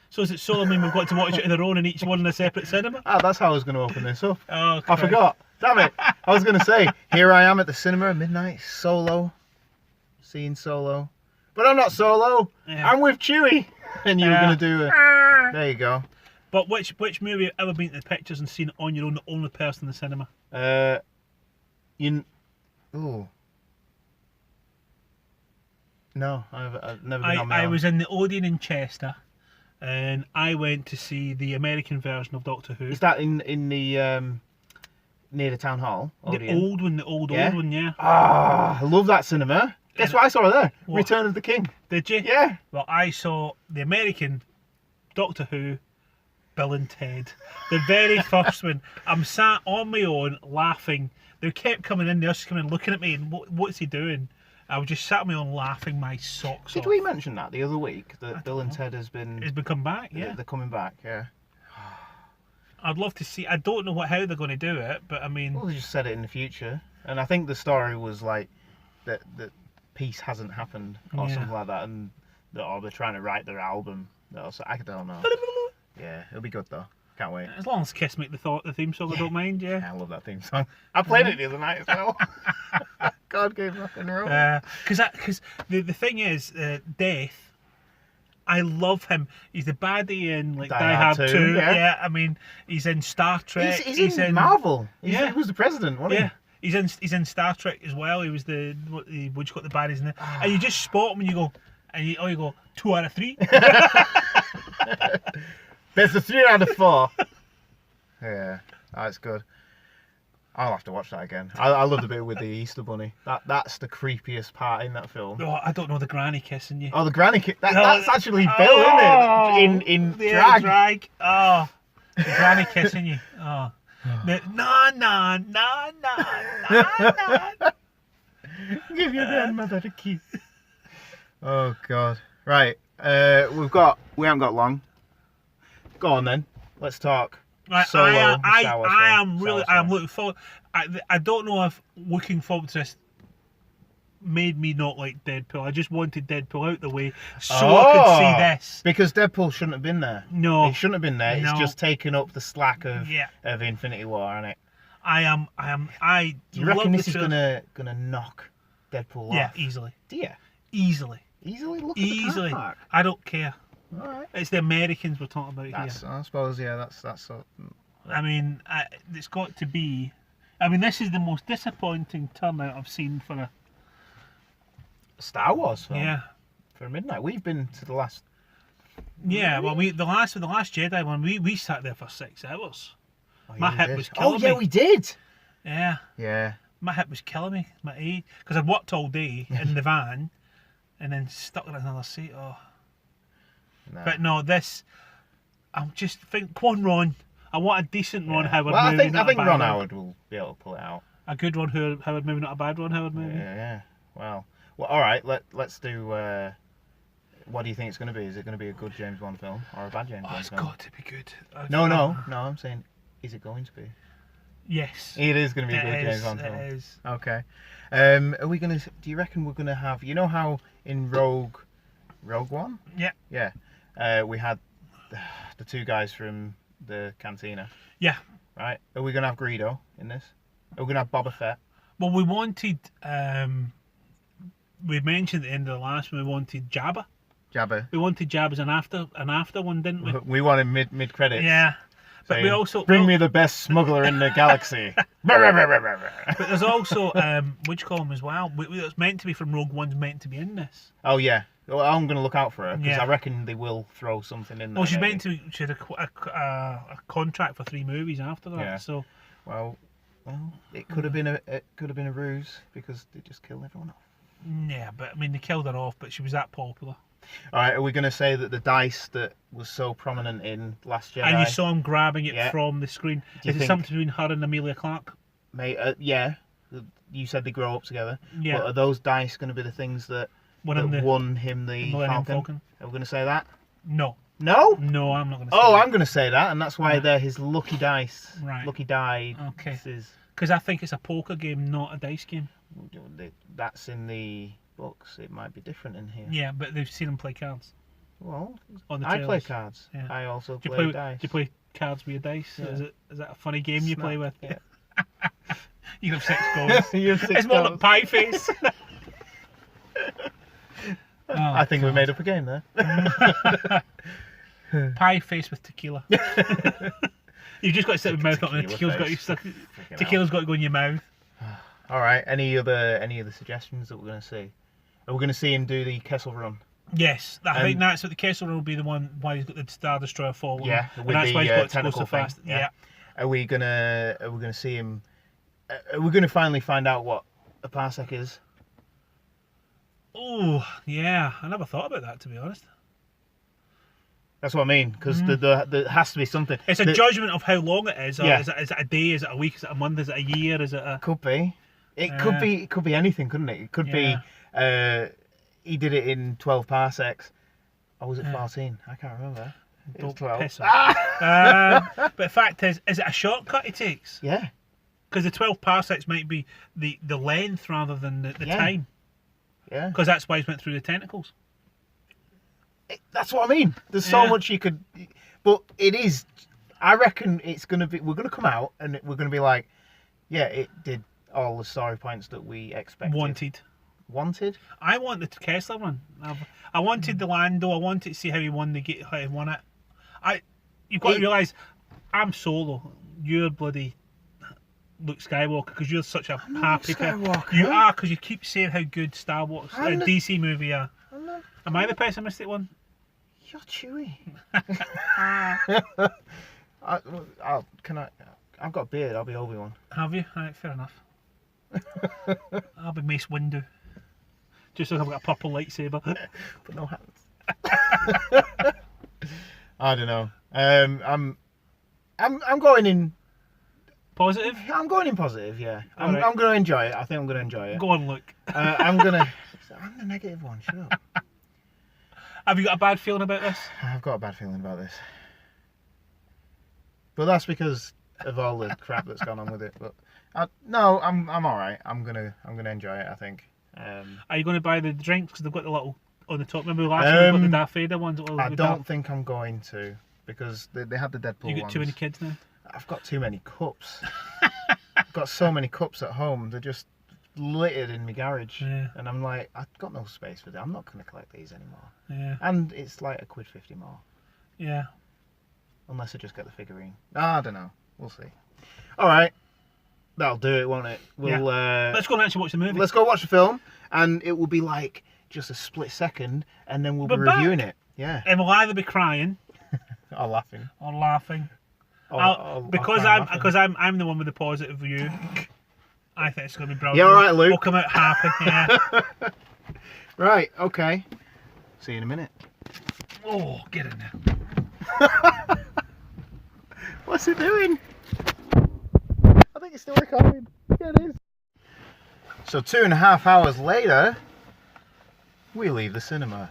So is it Solo mean we've got to watch it on our own and each one in a separate cinema? Ah, that's how I was going to open this up. Oh, I Christ. forgot. Damn it. I was going to say, here I am at the cinema at midnight, Solo, seeing Solo. But I'm not Solo. Yeah. I'm with Chewie. And you were Yeah. going to do it. There you go. But which movie have you ever been to the pictures and seen it on your own, the only person in the cinema? Ooh. No, I've never been on my I own. was in the Odeon in Chester, and I went to see the American version of Doctor Who. Is that in the near the town hall? The Odeon? old one, old one, yeah. Ah, I love that cinema. Guess what I saw there? What? Return of the King. Did you? Yeah. Well, I saw the American Doctor Who, Bill and Ted. The very first one. I'm sat on my own laughing. They kept coming in, they just coming in looking at me and what's he doing? I was just sat on my own laughing my socks off. Did we mention that the other week that I Bill don't and know. Ted has been? It's been come back, yeah. They're coming back. Yeah. I'd love to see. I don't know how they're going to do it, but I mean, Well, they just said it in the future, and I think the story was like that peace hasn't happened or Yeah. something like that, and or they're trying to write their album. So I don't know. Yeah, it'll be good though. Can't wait. as long as Kiss make the theme song, I don't mind. Yeah. I love that theme song. I played it the other night as well. God gave rock and roll. Because the thing is, Death. I love him. He's the baddie in like Die Hard 2. yeah. I mean, he's in Star Trek. He's in Marvel. He was the president, wasn't Yeah. He's in Star Trek as well. He was what you call the baddies in there. And you just spot him and you go, you go 2 out of 3. he? There's a 3 out of 4. Yeah, that's good. I'll have to watch that again. I love the bit with the Easter Bunny. That's the creepiest part in that film. Oh, I don't know the granny kissing you. Oh, the granny kiss. That's actually Bill, isn't it? In Yeah, drag. Oh, the granny kissing you. Oh. No. Give your grandmother a kiss. Oh God. Right. We haven't got long. Go on then. Let's talk. Right, Solo, I Star Wars am film. really, Star Wars I'm looking forward. I don't know if looking forward to this made me not like Deadpool. I just wanted Deadpool out the way so I could see this. Because Deadpool shouldn't have been there. No, He shouldn't have been there. No. It's just taking up the slack of Yeah. Infinity War, isn't it? I Do you love reckon the this is trailer. gonna knock Deadpool Yeah, off? easily, Do you? easily. Look Easily. at the car park. I don't care. All right. It's the Americans we're talking about That's, here. I suppose, yeah, that's so. I mean, it's got to be. I mean, this is the most disappointing turnout I've seen for a. Star Wars film. Yeah. For midnight. We've been to the last. Yeah, well, the last Jedi one, we sat there for 6 hours. Oh, My we hip did. was killing me. we did. Yeah, Yeah. my hip was killing me. My age, because I'd worked all day in the van, and then stuck in another seat. Oh, No. but no, this. I'm just think. Come on, Ron. I want a decent Ron Howard Well, movie. I not think a bad Ron one. Howard will be able to pull it out. A good Ron Howard movie, not a bad Ron Howard movie. Yeah. Well, all right. Let's do. What do you think it's going to be? Is it going to be a good James Bond film or a bad James Oh, Bond it's film? got to be good. No. I'm saying, is it going to be? Yes. It is going to be a good James Bond film. It is. Okay. Are we going to? Do you reckon we're going to have? You know how in Rogue One? Yeah. Yeah. We had the two guys from the cantina. Yeah. Right. Are we going to have Greedo in this? Are we going to have Boba Fett? Well, we wanted. We mentioned at the end of the last one. We wanted Jabba. Jabba. We wanted Jabba as an after one, didn't we? We wanted mid credits. Yeah. But we also bring me the best smuggler in the galaxy. But there's also which column as well. It's meant to be from Rogue One's meant to be in this. Oh yeah. Well, I'm going to look out for her because Yeah. I reckon they will throw something in there. Well, she's maybe. meant to. She had a contract for 3 movies after that. Yeah. So. Well, it could have been a ruse because they just killed everyone off. Yeah, but I mean they killed her off, but she was that popular. All right, are we going to say that the dice that was so prominent in Last Jedi? And you saw him grabbing it Yeah. from the screen. Do you Is it think- something between her and Amelia Clark? Mate, yeah. you said they grow up together. Yeah. But are those dice going to be the things that won him the Falcon? Are we going to say that? No. No? No, I'm not going to say that. I'm going to say that, and that's why they're his lucky dice. Right. Lucky die. Okay. Because I think it's a poker game, not a dice game. That's in the books. It might be different in here. Yeah, but they've seen him play cards. Well, on the I play cards. Yeah. I also play dice. Do you play cards with your dice? Yeah. Is that a funny game you play with? Yeah. You have 6 goals. You have 6 it's more like pie face. I think we made up a game there. Pie face with tequila. You've just got to sit with mouth up, and tequila's got to go in your mouth. All right. Any other suggestions that we're going to see? Are we going to see him do the Kessel Run? Yes, I think that's what the Kessel Run will be the one why he's got the Star Destroyer falling. Yeah, and that's why he's got to go so fast. Yeah. Are we gonna see him? Are we gonna finally find out what a parsec is? Oh yeah, I never thought about that, to be honest. That's what I mean, because there has to be something. It's a judgment of how long it is. Or is it a day? Is it a week? Is it a month? Is it a year? Is it a? Could be. It could be anything, couldn't it? It could be. He did it in 12 parsecs. Or was it 14? I can't remember. It was 12. But the fact is it a shortcut he takes? Yeah. Because the 12 parsecs might be the length rather than the time. Yeah. Because that's why he went through the tentacles. That's what I mean. There's so much you could... But it is... I reckon it's going to be... We're going to come out and we're going to be like, yeah, it did all the story points that we expected. Wanted? I want the Kessler Run. I wanted the Lando. I wanted to see how he won it. You've got to realise, I'm Solo. You're bloody Luke Skywalker because you're such a happy person. You are, because you keep saying how good Star Wars DC movie are. Am I the pessimistic one? You're Chewie. I've got a beard. I'll be Obi-Wan. Have you? Alright, fair enough. I'll be Mace Windu. Just like I've got a purple lightsaber. But no hands. I don't know. I'm going in positive. I'm going in positive. Yeah. I'm going to enjoy it. I think I'm going to enjoy it. Go on, Luke. I'm the negative one. Shut up. Have you got a bad feeling about this? I've got a bad feeling about this. But that's because of all the crap that's gone on with it. But no, I'm all right. I'm gonna enjoy it, I think. Are you going to buy the drinks because they've got the little on the top? Remember last time we got the Darth Vader ones? I don't think I'm going to, because they had the Deadpool ones. You got too many kids now. I've got too many cups. I've got so many cups at home. They're just littered in my garage, and I'm like, I've got no space for them. I'm not going to collect these anymore. Yeah. And it's like £1.50 more. Yeah. Unless I just get the figurine. I don't know. We'll see. All right. That'll do it, won't it? Let's go and actually watch the movie. Let's go watch the film, and it will be like just a split second, and then we'll be reviewing it. Yeah. And we'll either be crying, or laughing, because I'm the one with the positive view. I think it's going to be brilliant. Yeah, all right, Luke. We'll come out happy. Yeah. Right. Okay. See you in a minute. Oh, get in there. What's it doing? I think it's still recording. Yeah, it is. So 2.5 hours later, we leave the cinema.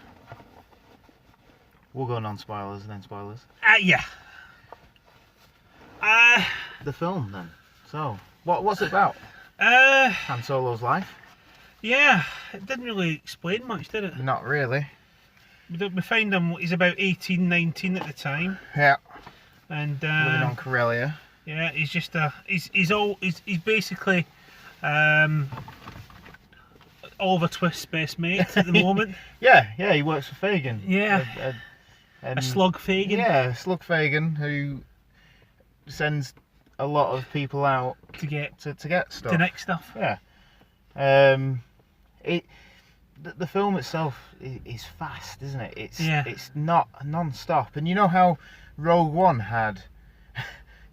We'll go non-spoilers and then spoilers. Yeah. The film then. So, what's it about? Han Solo's life? Yeah, it didn't really explain much, did it? Not really. We find him, he's about 18, 19 at the time. Yeah. And living on Corellia. Yeah, he's just he's basically Oliver Twist's best mate at the moment. Yeah, he works for Fagin. Yeah. A slug Fagin. Yeah, a slug Fagin who sends a lot of people out to get stuff. To nick stuff. Yeah. The film itself is fast, isn't it? It's not non-stop. And you know how Rogue One had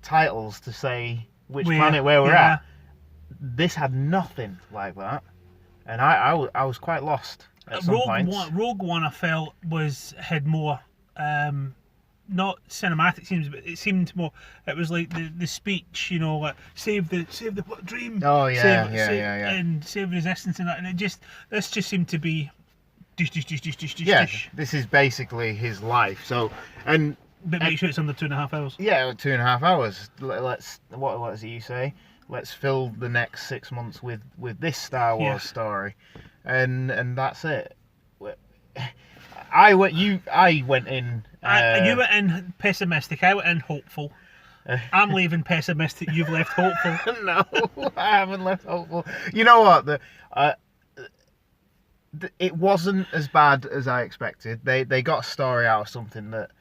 titles to say which planet where we're at? This had nothing like that. And I was quite lost at some points. Rogue One I felt had more not cinematic scenes, but it seemed more. It was like the speech, you know, like save the dream. Oh yeah, and save resistance and that, and this just seemed to be. This is basically his life. So but make sure it's under 2.5 hours. Yeah, 2.5 hours. Let's what does you say? Let's fill the next 6 months with this Star Wars story, and that's it. I went in. You went in pessimistic. I went in hopeful. I'm leaving pessimistic. You've left hopeful. No, I haven't left hopeful. You know what? It wasn't as bad as I expected. They got a story out of something that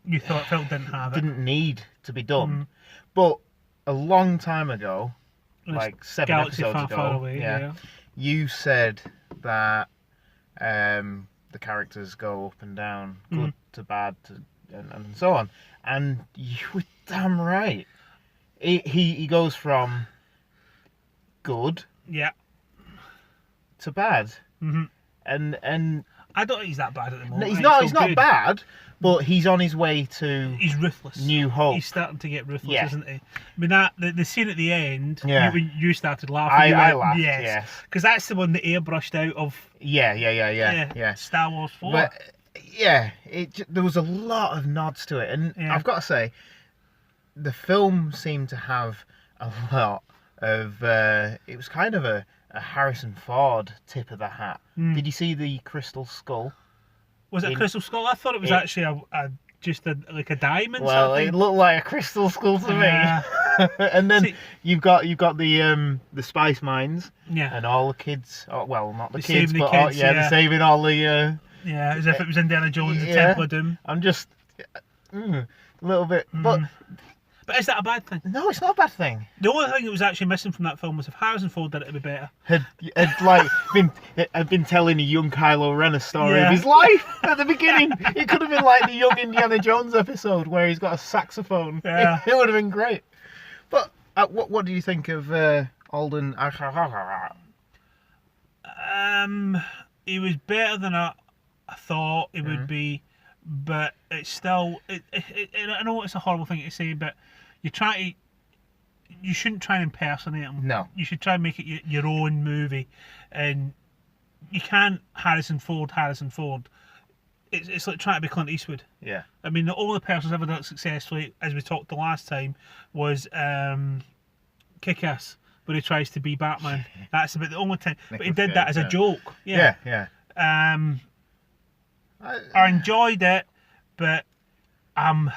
you thought Phil didn't need to be done. But a long time ago, like 7 episodes ago, far away, you said that the characters go up and down, good to bad and so on, and you were damn right. He goes from good, to bad, and I don't think he's that bad at the moment. He's not bad, but he's on his way to. He's ruthless. New Hope. He's starting to get ruthless, isn't he? I mean, the scene at the end. When you started laughing. I laughed. Yes. Because that's the one that airbrushed out of. Yeah. Star Wars 4. But there was a lot of nods to it, and I've got to say, the film seemed to have a lot of. It was kind of a Harrison Ford tip of the hat. Did you see the crystal skull? Was it a crystal skull? I thought it was actually just like a diamond. Well, it looked like a crystal skull to me. And then you've got the spice mines. Yeah. And all the kids. Oh, well, not the they're kids, saving but the kids, they're saving all the. As if it was Indiana Jones, the Temple of Doom. I'm just a little bit, But is that a bad thing? No, it's not a bad thing. The only thing that was actually missing from that film was if Harrison Ford did it, it'd be better. Had been telling a young Kylo Ren a story of his life at the beginning. It could have been like the young Indiana Jones episode where he's got a saxophone. Yeah. It would have been great. But what do you think of Alden? He was better than I thought he would be, but it's still. I know it's a horrible thing to say, but you shouldn't try and impersonate him. No. You should try and make it your own movie, and you can't Harrison Ford. It's like trying to be Clint Eastwood. Yeah. I mean, the only person who's ever done it successfully, as we talked the last time, was Kick-Ass, where he tries to be Batman. That's about the only time. But he did that as a joke. Yeah. I enjoyed it, but I'm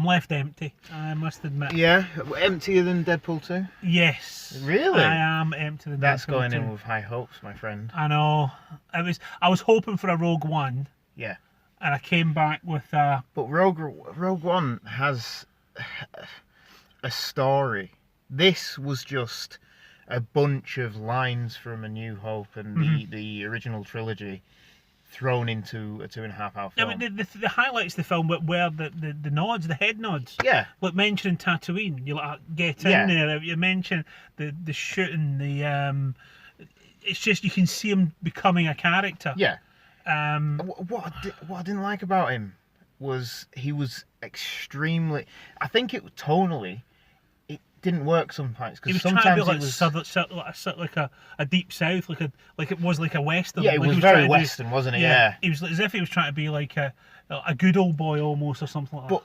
left empty, I must admit. Yeah, emptier than Deadpool 2? Yes. Really? I am emptier than That's Deadpool going 2. in with high hopes, my friend. I know. I was hoping for a Rogue One. Yeah. And I came back with But Rogue One has a story. This was just a bunch of lines from A New Hope and the original trilogy thrown into a 2.5 hour film. Yeah, but the highlights of the film were the nods, the head nods. Yeah. Like mentioning Tatooine, you like get in there. You mention the shooting, it's just you can see him becoming a character. Yeah. What I didn't like about him was he was extremely. I think it tonally. Didn't work sometimes because sometimes it was like a deep south, like it was like a western. Yeah, it was very western, wasn't it? Yeah, it was as if he was trying to be like a good old boy almost or something like that.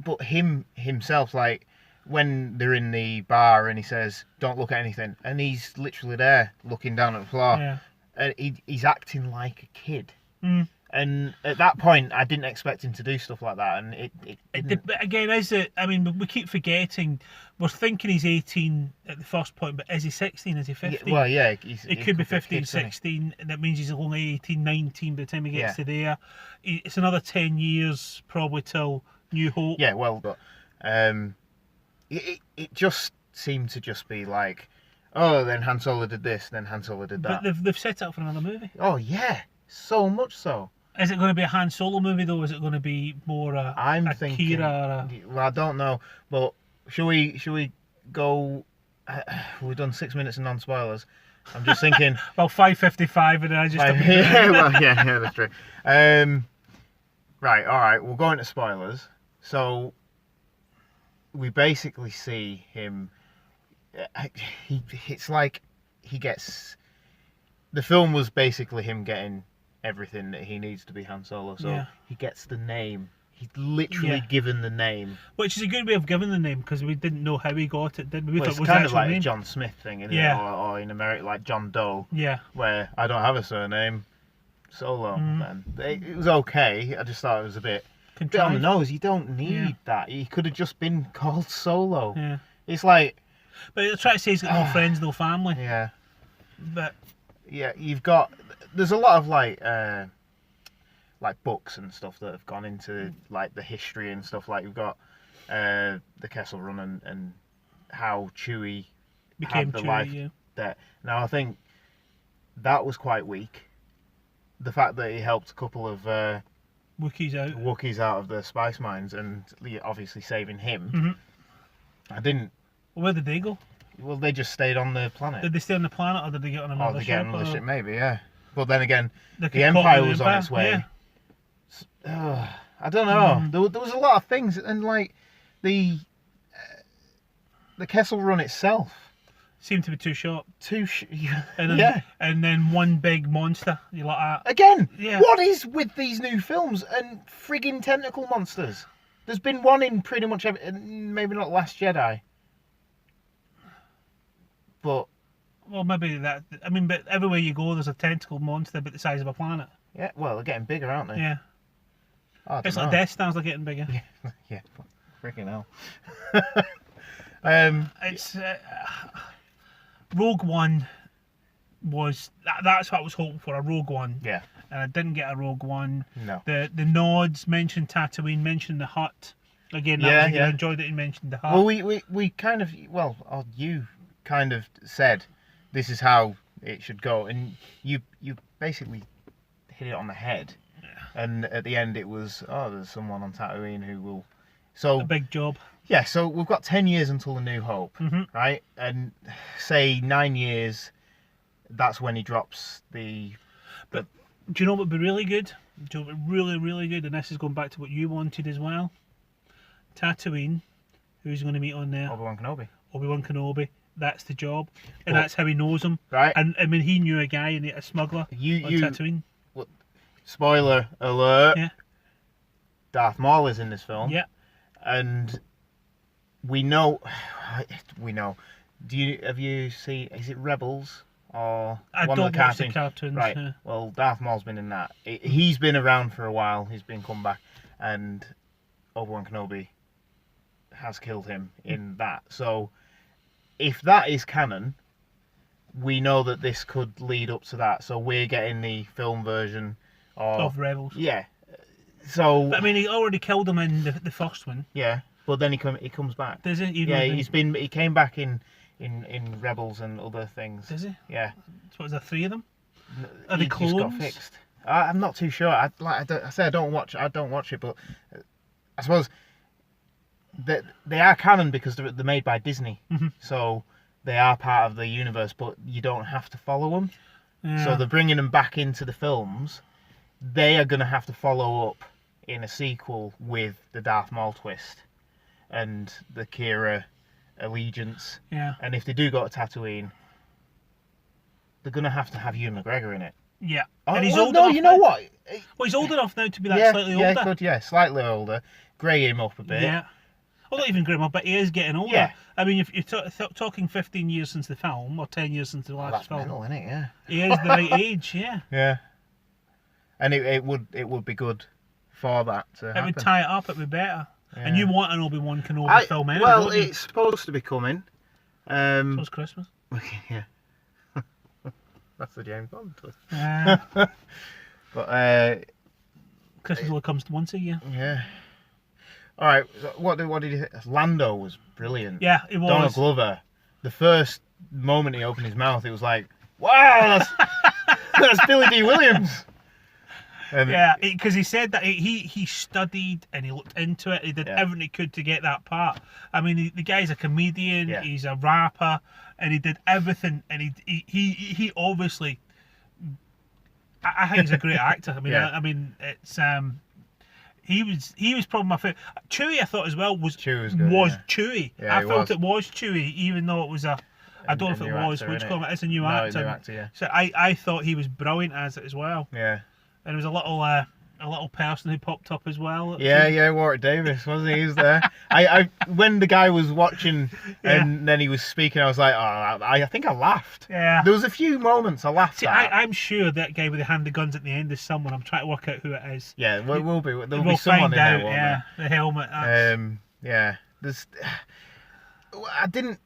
But himself, like when they're in the bar and he says, "Don't look at anything," and he's literally there looking down at the floor, and he's acting like a kid. And at that point, I didn't expect him to do stuff like that, and it but again, is it? I mean, we keep forgetting. We're thinking he's 18 at the first point, but is he 16? Is he 15? Well, yeah, he could be 15, 16, and that means he's only 18, 19 by the time he gets to there. It's another 10 years probably till New Hope. Yeah, well, but it just seemed to just be like, oh, then Han Solo did this, then Han Solo did that. But they've set it up for another movie. Oh yeah, so much so. Is it going to be a Han Solo movie though? Or is it going to be more I'm thinking, Kira? Well, I don't know, but should we go? We've done 6 minutes of non-spoilers. I'm just thinking. Well, 5:55, and I just. Yeah, that's true. Right, alright, we'll go into spoilers. So, we basically see him... It's like he gets... The film was basically him getting everything that he needs to be Han Solo. So he gets the name. He's literally given the name. Which is a good way of giving the name, because we didn't know how he got it, did we? Well, it's kind of like a John Smith thing, isn't it? Or in America, like John Doe. Yeah. Where I don't have a surname. Solo. Then it was okay. I just thought it was a bit on the nose. You don't need that. He could have just been called Solo. Yeah. It's like... But I try to say he's got no friends, no family. Yeah. But... Yeah, you've got... There's a lot of like books and stuff that have gone into like the history and stuff. Like you've got the Kessel Run and how Chewie became had the life there. Now I think that was quite weak. The fact that he helped a couple of Wookiees out of the spice mines and obviously saving him. I didn't... Well, where did they go? Well, they just stayed on the planet. Did they stay on the planet, or did they get on another ship? Or they get on another ship, maybe, yeah. But then again, the Empire was on its way. Yeah. I don't know. There was a lot of things, and like the Kessel Run itself seemed to be too short. And then one big monster. You like that again? Yeah. What is with these new films and friggin' tentacle monsters? There's been one in pretty much every, maybe not Last Jedi. But well, maybe that. I mean, but everywhere you go, there's a tentacle monster about the size of a planet. Yeah, well, they're getting bigger, aren't they? Yeah. It's like Death Stars are getting bigger. Yeah, freaking hell. It's Rogue One was that's what I was hoping for, a Rogue One. Yeah. And I didn't get a Rogue One. No. The nods mentioned Tatooine, mentioned the hut. Again, I enjoyed that you mentioned the hut. Well, we kind of you kind of said this is how it should go, and you basically hit it on the head. Yeah. And at the end it was there's someone on Tatooine who will a big job. Yeah, so we've got 10 years until A New Hope, right? And say 9 years, that's when he drops the... But do you know what would be really good? Do you know what would be really, really good? And this is going back to what you wanted as well. Tatooine, who's going to meet on there? Obi-Wan Kenobi. That's the job. And that's how he knows him. Right. And I mean, he knew a smuggler on Tatooine. Spoiler alert. Yeah. Darth Maul is in this film. Yeah. And we know. Have you seen? Is it Rebels or one of the cartoons? The cartoons. Right. Yeah. Well, Darth Maul's been in that. He's been around for a while. He's been come back, and Obi-Wan Kenobi has killed him in that. So, if that is canon, we know that this could lead up to that. So we're getting the film version of Rebels. Yeah. So. But I mean, he already killed him in the first one. Yeah. But then he comes back. Does he? He came back in Rebels and other things. Does he? Yeah. So was there 3 of them? Are they clones? Just got fixed. I'm not too sure. I don't watch it, but I suppose they are canon because they're made by Disney. So they are part of the universe, but you don't have to follow them. Yeah. So they're bringing them back into the films. They are going to have to follow up in a sequel with the Darth Maul twist and the Kira allegiance. Yeah. And if they do go to Tatooine, they're going to have Ewan McGregor in it. Yeah. And he's old enough. You know what? Well, he's old enough now to be that slightly older. Yeah, slightly older. Grey him up a bit. Yeah. Well, not even grey him up, but he is getting older. Yeah. I mean, if you're talking 15 years since the film, or 10 years since the last film. That's mental, isn't it? Yeah. He is the right age, yeah. Yeah. And it would be good for that to happen. It would tie it up, it would be better. Yeah. And you want an Obi-Wan Kenobi film anyway, well, it's supposed to be coming. So it's Christmas. Yeah. That's the James Bond twist. Yeah. But Christmas only comes once a year. Yeah. All right. So what did you think? Lando was brilliant. Yeah, it was. Donald Glover. The first moment he opened his mouth, it was like, wow, that's Billy D. Williams. Yeah, because he said that he studied and he looked into it. He did everything he could to get that part. I mean, the guy's a comedian. Yeah. He's a rapper, and he did everything. And he obviously, I think he's a great actor. I mean, it's He was probably my favorite. Chewie, I thought as well was good, Chewie. Yeah, I felt it was Chewie, even though it was I don't know if it was. Actor, Which call it? It's a new actor. New actor, yeah. So I thought he was brilliant as it as well. Yeah. And there was a little person who popped up as well. Yeah, Warwick Davis, wasn't he? He was there. I when the guy was watching and then he was speaking, I was like, oh, I think I laughed. Yeah. There was a few moments I laughed at. I'm sure that guy with the hand of guns at the end is someone. I'm trying to work out who it is. Yeah, there'll be someone find in out, there, won't there? The helmet. Yeah. I didn't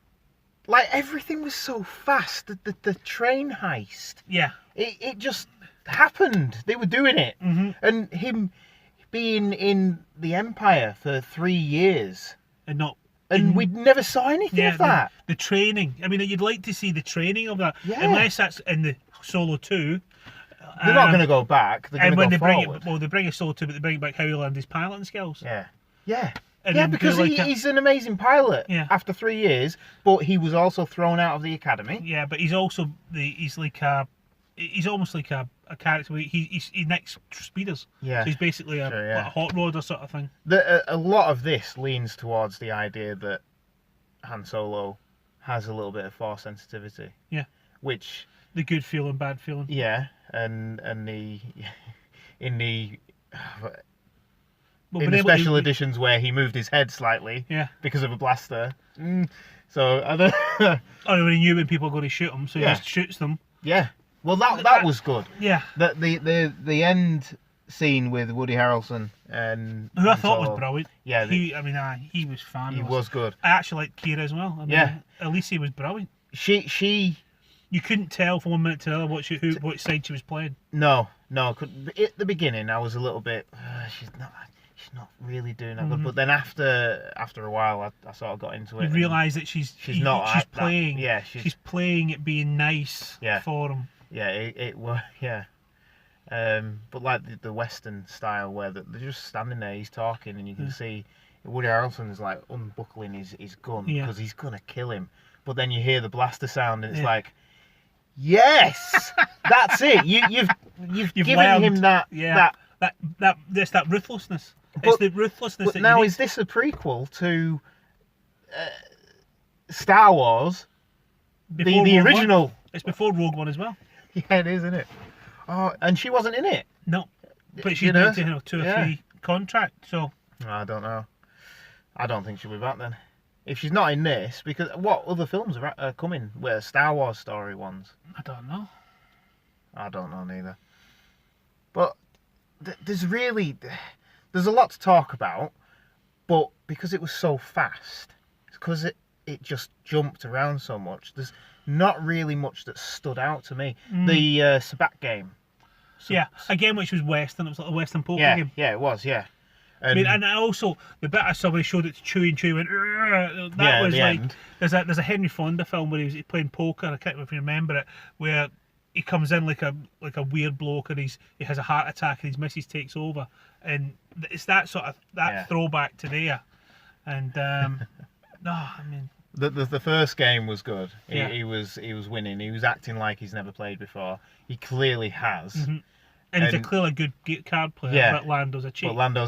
like everything was so fast. The train heist. Yeah. It just happened. They were doing it, and him being in the Empire for 3 years, and we never saw anything of that. The training. I mean, you'd like to see the training of that, unless that's in the Solo 2. They're not going to go back. They're going to go forward. They bring a Solo 2, but they bring back how he learned his piloting skills. Yeah, because he's an amazing pilot after 3 years, but he was also thrown out of the academy. Yeah, but he's also he's almost like a character. He next speeders. Yeah, so he's basically a hot rodder sort of thing. A lot of this leans towards the idea that Han Solo has a little bit of force sensitivity. Yeah, which the good feeling, bad feeling. Yeah, and the in the special editions where he moved his head slightly, because of a blaster. So I don't. When he knew when people were going to shoot him, so he just shoots them. Yeah. Well, that was good. Yeah. The end scene with Woody Harrelson and who I thought was brilliant. Yeah. He was fabulous. He was good. I actually liked Kira as well. Alicia was brilliant. She. You couldn't tell from one minute to the other what side she was playing. No. At the beginning, I was a little bit. She's not really doing that good. But then after a while, I sort of got into it. You realise that she's playing. She's playing it being nice for him. Yeah, it was. Yeah. But like the Western style where they're just standing there, he's talking, and you can see Woody Harrelson is like unbuckling his gun because he's gonna kill him. But then you hear the blaster sound, and it's like, yes, that's it. You've given him that ruthlessness. It's the ruthlessness. But now, is this a prequel to Star Wars? The original. One. It's before Rogue One as well. Yeah, it is, isn't it? Oh, and she wasn't in it. No, but she's been to 2 or 3 contract. So I don't know. I don't think she'll be back then. If she's not in this, because what other films are coming? Where Star Wars story ones? I don't know. I don't know neither. But there's a lot to talk about, but because it was so fast, it's because it just jumped around so much. There's not really much that stood out to me. The Sabat game. Again, which was Western. It was like a Western poker game. Yeah, it was. Yeah. And also the bit I saw when he showed it to Chewie and Chewie went. That was like end. There's a Henry Fonda film where he was playing poker. I can't remember if you remember it, where he comes in like a weird bloke and he has a heart attack and his missus takes over, and it's that sort of throwback to there. And the first game was good. He was winning. He was acting like he's never played before. He clearly has. Mm-hmm. And he's a clearly good card player, but Lando's a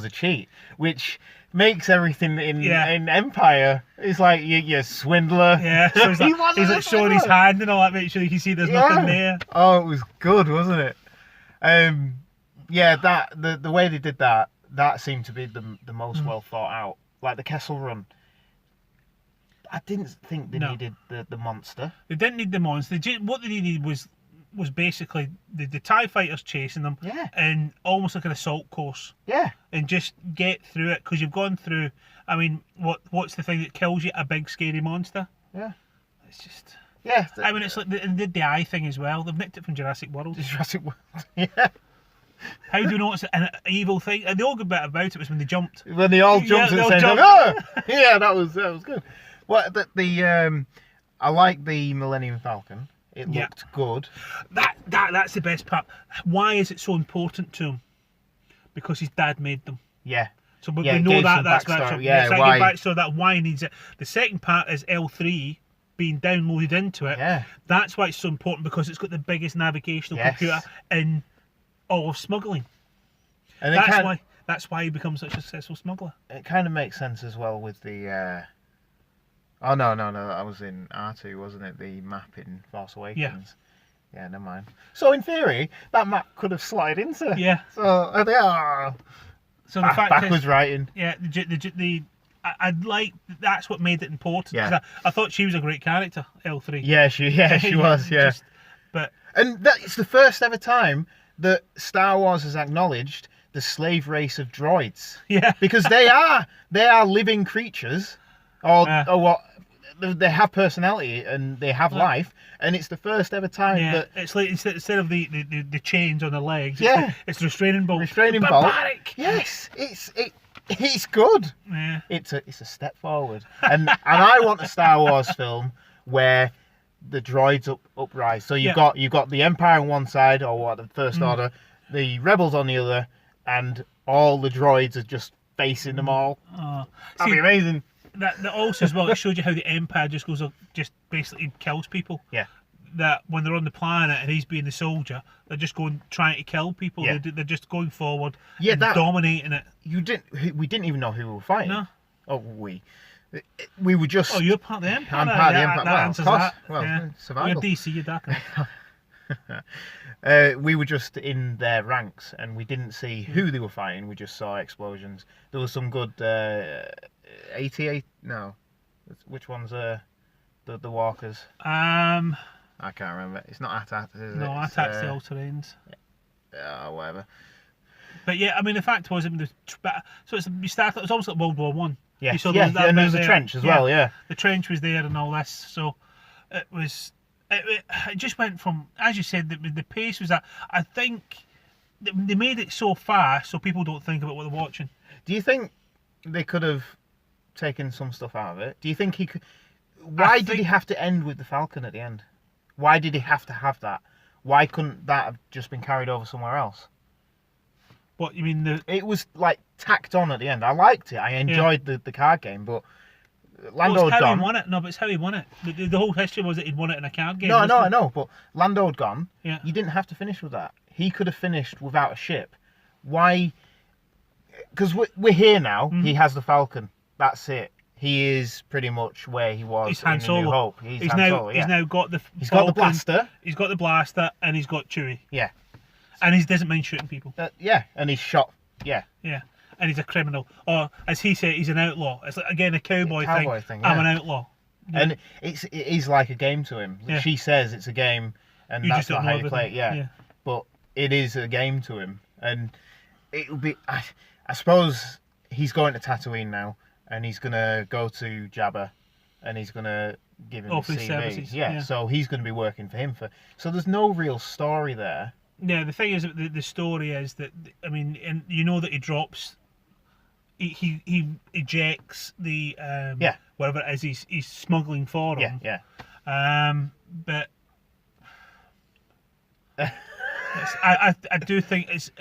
cheat. Which makes everything in Empire. It's like you swindler. Yeah, so he's like showing his hand and all that, make sure you can see there's nothing there. Oh, it was good, wasn't it? The way they did that seemed to be the most well thought out. Like the Kessel Run. I didn't think they needed the monster. They didn't need the monster. What they needed was basically the TIE fighters chasing them, and almost like an assault course. Yeah. And just get through it, because you've gone through. I mean, what's the thing that kills you? A big scary monster. Yeah. It's just. Yeah. I mean, it's like they did the eye thing as well. They've nicked it from Jurassic World. Yeah. How do you know it's an evil thing? And the only good bit about it was when they jumped. When they all jumped at the same time. Yeah, that was good. Well, I like the Millennium Falcon. It looked good. That's the best part. Why is it so important to him? Because his dad made them. Yeah. So we know that's backstory. Why? Backstory that why needs it. The second part is L3 being downloaded into it. Yeah. That's why it's so important, because it's got the biggest navigational computer in all of smuggling. And That's why he becomes such a successful smuggler. It kind of makes sense as well with the. Oh no, that was in R2, wasn't it? The map in Force Awakens. Yeah, never mind. So in theory, that map could have slid into. Yeah. So they are. So the fact backwards writing. Yeah, I'd like that's what made it important. Yeah. I thought she was a great character, L3. Yeah, she was. Yeah. And it's the first ever time that Star Wars has acknowledged the slave race of droids. Yeah. Because they are living creatures, or what. They have personality and they have life, and it's the first ever time that it's like instead of the chains on the legs, it's the restraining bolt. Barbaric. Yes, it's good. Yeah. It's a step forward, and I want a Star Wars film where the droids uprise. So you've got the Empire on one side, or what, the First Order, the Rebels on the other, and all the droids are just facing them all. That'd be amazing. That also as well, it showed you how the Empire just goes up, just basically kills people. Yeah. That when they're on the planet and he's being the soldier, they're just trying to kill people. Yeah. They're just going forward. Yeah, dominating it. We didn't even know who we were fighting. No. Oh, we were just. Oh, you're part of the Empire. I'm part of the Empire. That answers that. Well, survival. You're DC. You're dark. We were just in their ranks and we didn't see who they were fighting. We just saw explosions. There was some good. 88? No. Which one's the walkers? I can't remember. It's not AT-AT, is it? No, AT-AT's the all-terrains. Yeah, whatever. But yeah, I mean, the fact was, it was almost like World War One. Yeah, and there was a trench as well, yeah. The trench was there and all this, so it was... It just went from, as you said, the pace was that. I think they made it so fast so people don't think about what they're watching. Do you think they could have taken some stuff out of it? Do you think he could... Why did he have to end with the Falcon at the end? Why did he have to have that? Why couldn't that have just been carried over somewhere else? What, you mean It was like tacked on at the end. I liked it. I enjoyed the card game, but Lando had gone. He won it. No, but it's how he won it. The whole history was that he'd won it in a card game. No, I know, but Lando had gone. Yeah. You didn't have to finish with that. He could have finished without a ship. Why? Because we're here now. Mm-hmm. He has the Falcon. That's it. He is pretty much where he was in New Hope. He's Han Solo, He's now got the Falcon. He's got the blaster. He's got the blaster, and he's got Chewie. Yeah. And he doesn't mind shooting people. Yeah, and he's shot. Yeah. Yeah. And he's a criminal. Or, as he said, he's an outlaw. It's like, again, a cowboy thing. Yeah. I'm an outlaw. Yeah. And it is like a game to him. Yeah. She says it's a game, and that's not how you play it. Yeah. But it is a game to him. And it'll be... I suppose he's going to Tatooine now, and he's going to go to Jabba, and he's going to give him his CV. Services. Yeah, so he's going to be working for him. So there's no real story there. Yeah, the thing is, the story is that, I mean, and you know that he drops... He ejects the... whatever it is he's smuggling for him. Yeah. But... I do think it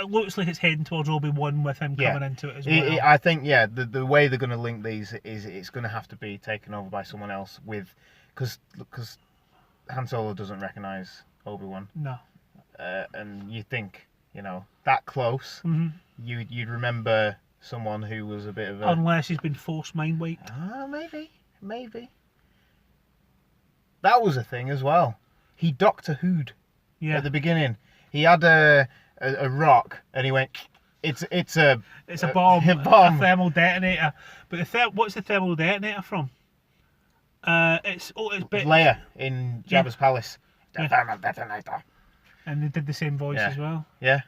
looks like it's heading towards Obi-Wan with him coming into it as well. I think the way they're going to link these is it's going to have to be taken over by someone else because Han Solo doesn't recognise Obi-Wan. No. And you think that close, you'd remember someone who was a bit of a... Unless he's been forced mind wiped. Maybe. That was a thing as well. He Doctor Who'd. Yeah. At the beginning, he had a rock, and he went. It's a bomb, a thermal detonator. But what's the thermal detonator from? It's Leia in Jabba's palace. The thermal detonator. And they did the same voice as well. Yeah.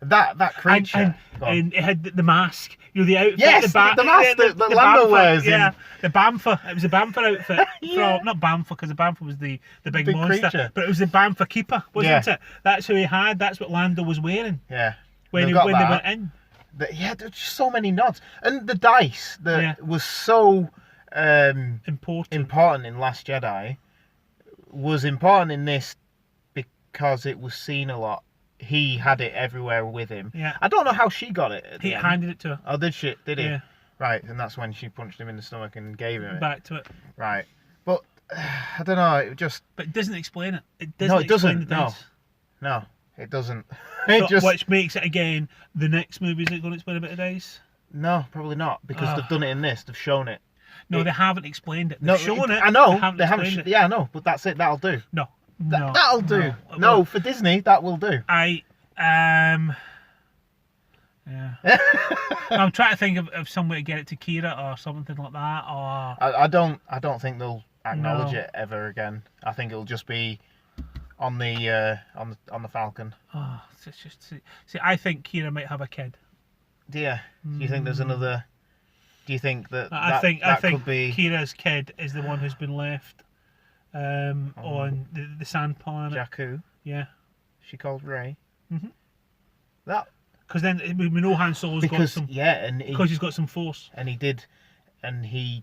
That creature. And it had the mask. The outfit. Yes, the mask that Lando wears. Yeah, the Bamfa. It was a Bamfa outfit. Not Bamfa, because the Bamfa was the big monster. Creature. But it was the Bamfa keeper, wasn't it? That's who he had. That's what Lando was wearing. Yeah. When they went in. There's just so many nods. And the dice that was so important in Last Jedi was important in this because it was seen a lot. He had it everywhere with him. Yeah. I don't know how she got it. He handed it to her. Oh, did she? Did he? Yeah. Right, and that's when she punched him in the stomach and gave him it. Back to it. Right. But, I don't know, it just... But it doesn't explain it. It doesn't explain the dice. No. It doesn't. Which makes it, again, the next movie, is it going to explain a bit of days? No, probably not, because they've done it in this. They've shown it. No, they haven't explained it. They've shown it. I know. They haven't explained it. Yeah, I know. But that's it. That'll do. No. That'll do. No, for Disney, that will do. Yeah. I'm trying to think of some way to get it to Kira or something like that. Or I don't think they'll acknowledge it ever again. I think it'll just be on the Falcon. Oh, it's just see. I think Kira might have a kid. Do you? Do you think there's another? Do you think that? I think could be... Kira's kid is the one who's been left on the sand planet. Jakku. Yeah. She called Rey. Mhm. That. Because then we know Han Solo's got some. Yeah, and because he's got some force. And he did, and he.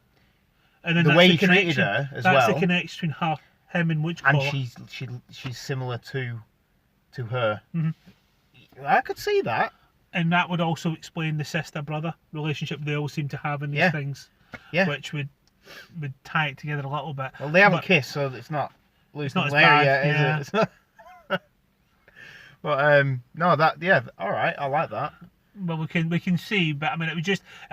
And then the way he treated her as well. That's the connection between him and Witchclaw. And she's similar to her. Mm-hmm. I could see that. And that would also explain the sister-brother relationship they all seem to have in these things. Yeah. Which would tie it together a little bit. Well, they haven't kissed, so it's not loose it's not as bad, yet, is it? It's not... But no, that all right, I like that. Well, we can see, but I mean, it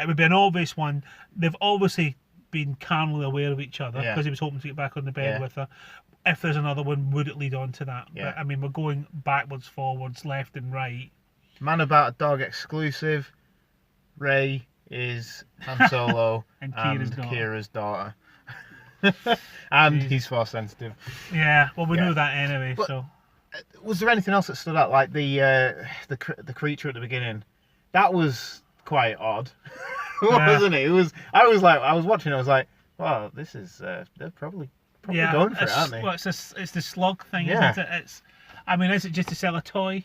would be an obvious one. They've obviously been carnally aware of each other because he was hoping to get back on the bed with her. If there's another one, would it lead on to that? Yeah. But, I mean, we're going backwards, forwards, left and right. Man About a Dog exclusive. Rey is Han Solo and Kira's daughter. And he's force sensitive. Yeah, well, we knew that anyway. But, so, was there anything else that stood out? Like the creature at the beginning, that was quite odd, wasn't it? It was. I was watching. I was like, well, this is. They're probably going for it, aren't they? Well, it's the slug thing, isn't it? It's. I mean, is it just to sell a toy?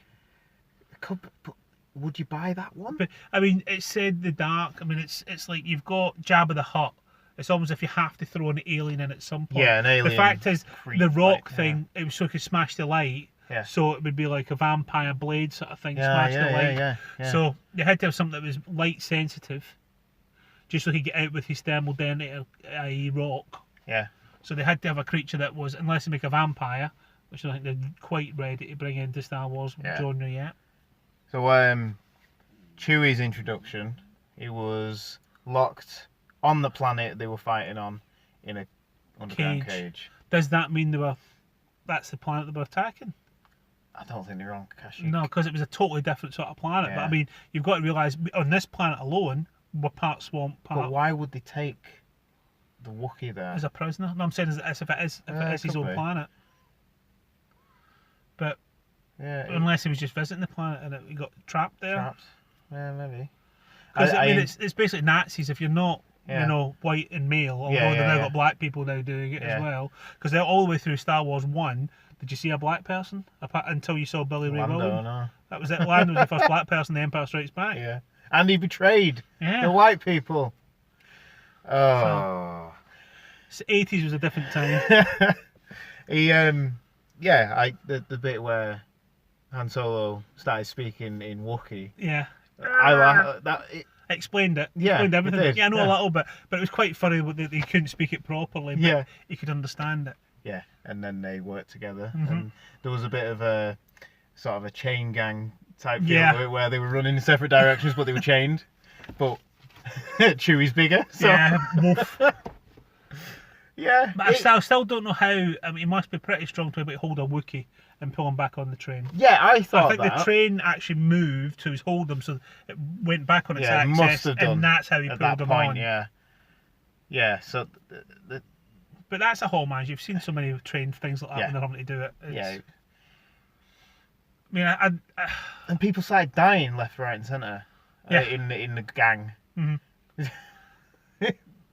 But would you buy that one? But I mean, it said the dark. I mean, it's like you've got Jabba the Hutt. It's almost if you have to throw an alien in at some point. Yeah, an alien. The fact is, the rock thing, it was so it could smash the light. Yeah. So it would be like a vampire blade sort of thing, smash the light. Yeah. So you had to have something that was light sensitive, just so he could get out with his thermal detonator, i.e. rock. Yeah. So they had to have a creature that was, unless they make a vampire, which I don't think they're quite ready to bring into Star Wars genre yet. So Chewie's introduction, he was locked on the planet they were fighting on in a underground cage. Does that mean that's the planet they were attacking? I don't think they're on Kashyyyk. No, because it was a totally different sort of planet. Yeah. But I mean, you've got to realise, on this planet alone, we're part swamp, part... But why would they take the Wookiee there? As a prisoner? No, I'm saying as if it is his own planet. But unless he was just visiting the planet and he got trapped there. Trapped? Yeah, maybe. Because I mean, it's basically Nazis if you're not, white and male. Although they've now got black people now doing it as well. Because they're all the way through Star Wars 1. Did you see a black person until you saw Billy Ray Williams? No. That was it. Lando was the first black person in The Empire Strikes Back. Yeah, and he betrayed the white people. Oh, so 80s was a different time. He the bit where Han Solo started speaking in Wookiee. Yeah, I laughed that. Explained it. Yeah, explained everything. Did, I know a little bit, but it was quite funny that he couldn't speak it properly. But he could understand it. Yeah, and then they worked together, Mm-hmm. and there was a bit of a sort of a chain gang type feel where they were running in separate directions, but they were chained. But Chewie's bigger, so wolf. Yeah, but I still don't know how. I mean, it must be pretty strong to be able to hold a Wookiee and pull him back on the train. Yeah, I think the train actually moved to hold them, so it went back on its axis, must have done and that's how he pulled them on. Yeah. So, but that's a whole man. You've seen so many train things like that when they're having to do it. I mean, and people started dying left, right, and centre. In the gang. Mm-hmm.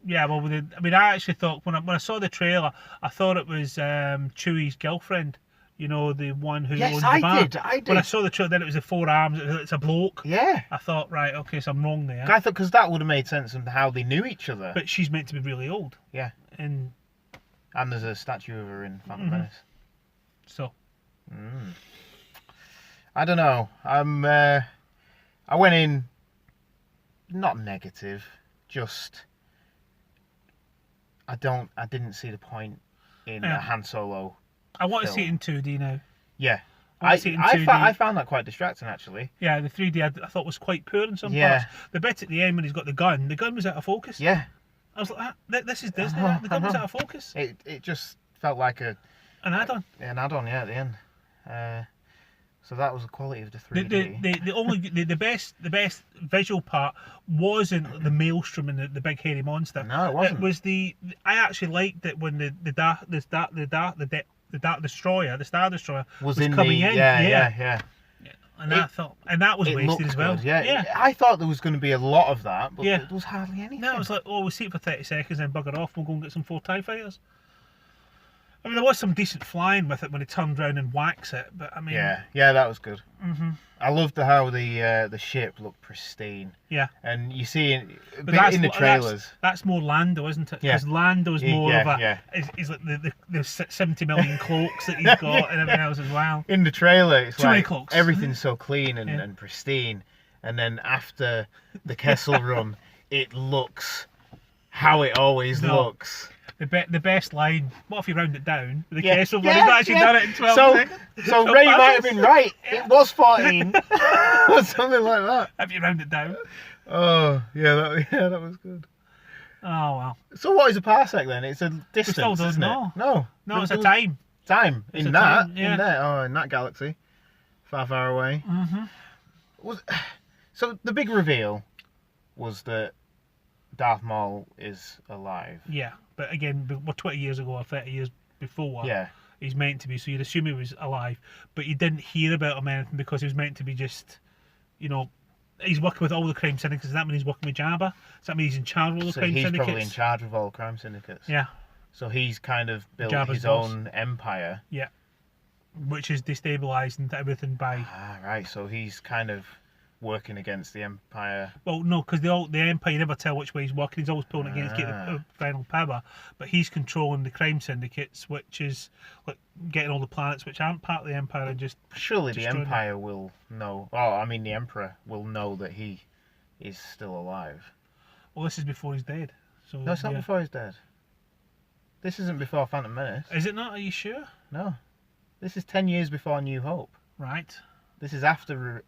Yeah, well, I mean, I actually thought when I saw the trailer, I thought it was Chewie's girlfriend. You know, the one who owns the bar. I did. When I saw the trailer, then it was the 4 arms. It's a bloke. Yeah. I thought, right, okay, so I'm wrong there. I thought because that would have made sense of how they knew each other. But she's meant to be really old. Yeah. And there's a statue of her in Phantom Menace. So. I don't know. I went in not negative, just I didn't see the point in a Han Solo. I want film. to see it in 2D now. Yeah. I found that quite distracting, actually. Yeah, the 3D I thought was quite poor in some parts. The bit at the end when he's got the gun was out of focus. Yeah. I was like, this is Disney. The gun was out of focus. It just felt like an add-on. An add-on, yeah, at the end. So that was the quality of the 3D. The best visual part wasn't the maelstrom and the big hairy monster. No, it wasn't. It was I actually liked it when the Star Destroyer was coming in. Yeah. And that was wasted as well. Good, yeah. I thought there was going to be a lot of that, but there was hardly anything. No, it was like, we'll see it for 30 seconds and bugger off. We'll go and get some 4 TIE fighters. I mean, there was some decent flying with it when he turned around and whacks it, but I mean... Yeah, that was good. Mm-hmm. I loved how the ship looked pristine. Yeah. And you see in the trailers... That's more Lando, isn't it? Because Lando's more of a... He's like the 70 million cloaks that he's got and everything else as well. In the trailer, it's Too many cloaks. Everything's so clean and pristine. And then after the Kessel Run, it looks how it always looks. The best line, what if you round it down? The Kessel Run, he's actually done it in 12 seconds. So Ray might have been right. It was 14. Or something like that. If you round it down. Oh, that was good. Oh, well. So what is a parsec then? It's a distance, isn't it? No, it's a time. Time. In that galaxy. Far away. Mm-hmm. So the big reveal was that Darth Maul is alive. Yeah, but again, 20 years ago or 30 years before, he's meant to be, so you'd assume he was alive, but you didn't hear about him anything because he was meant to be just, he's working with all the crime syndicates. Does that mean he's working with Jabba? Does that mean he's in charge of all the crime syndicates? He's probably in charge of all crime syndicates. Yeah. So he's kind of built Jabba's his own empire. Yeah. Which is destabilising everything by... Ah, right, so he's kind of working against the Empire. Well, no, because the Empire never tell which way he's working. He's always pulling against to get the final power. But he's controlling the crime syndicates, which is like getting all the planets which aren't part of the Empire and just... Surely the Empire will know... Oh, I mean the Emperor will know that he is still alive. Well, this is before he's dead. So no, it's not before he's dead. This isn't before Phantom Menace. Is it not? Are you sure? No. This is 10 years before New Hope. Right. This is after...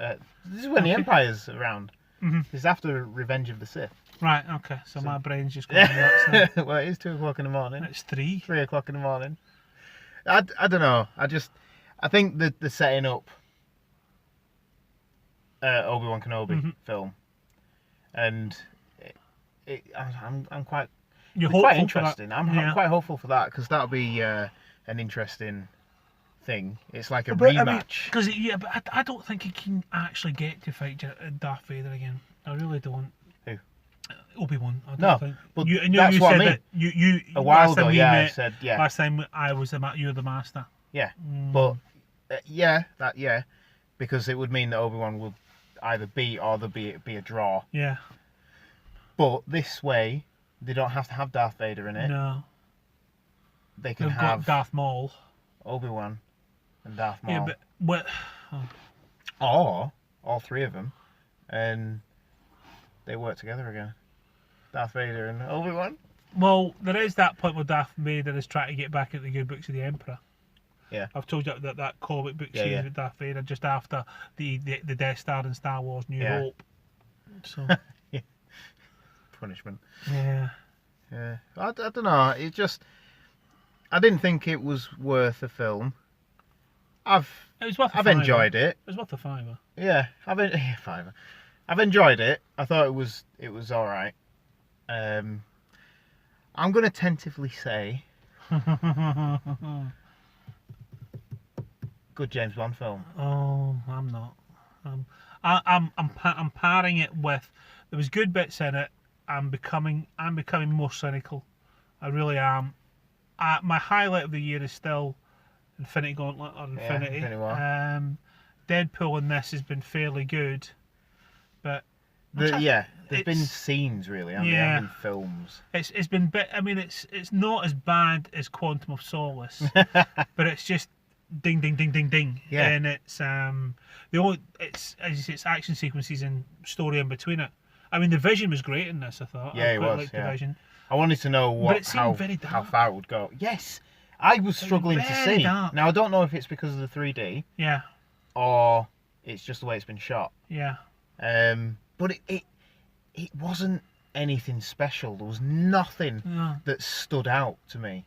this is when the Empire's around. Mm-hmm. This is after Revenge of the Sith. Right, okay. So my brain's just going nuts now. Well, it is 2 o'clock in the morning. It's 3. 3 o'clock in the morning. I don't know. I think the setting up Obi-Wan Kenobi film, and I'm quite... You're quite interesting. I'm quite hopeful for that because that'll be an interesting thing. It's like a rematch. But I don't think he can actually get to fight Darth Vader again. I really don't. Who? Obi-Wan. I don't think. But you that's what I mean. You a while ago, I said Last time you were the master. Yeah, but because it would mean that Obi-Wan would either beat or there be a draw. Yeah. But this way, they don't have to have Darth Vader in it. No. They can have Darth Maul, Obi-Wan, and Darth Maul. Yeah, but what? Or all 3 of them, and they work together again. Darth Vader and Obi-Wan. Well, there is that point where Darth Vader is trying to get back into the good books of the Emperor. Yeah. I've told you that comic book series with Darth Vader just after the Death Star in Star Wars New Hope. So. Punishment. Yeah. Yeah. I don't know. It just... I didn't think it was worth a film. I've enjoyed it. It was worth a $5. Yeah, $5. I've enjoyed it. I thought it was all right. I'm going to tentatively say good James Bond film. Oh, I'm not. I'm pairing it with there was good bits in it. I'm becoming more cynical. I really am. My highlight of the year is still Infinity Gauntlet or Infinity. Deadpool in this has been fairly good, but there's been scenes really, haven't there? There been films. It's been I mean, it's not as bad as Quantum of Solace, but it's just ding ding ding ding ding. Yeah. And it's it's action sequences and story in between it. I mean, the Vision was great in this. I thought. Yeah, it was. The Vision. I wanted to know how far it would go. Yes, I was struggling to see. Dark. Now I don't know if it's because of the 3D. Yeah. or it's just the way it's been shot. Yeah. But it wasn't anything special. There was nothing that stood out to me.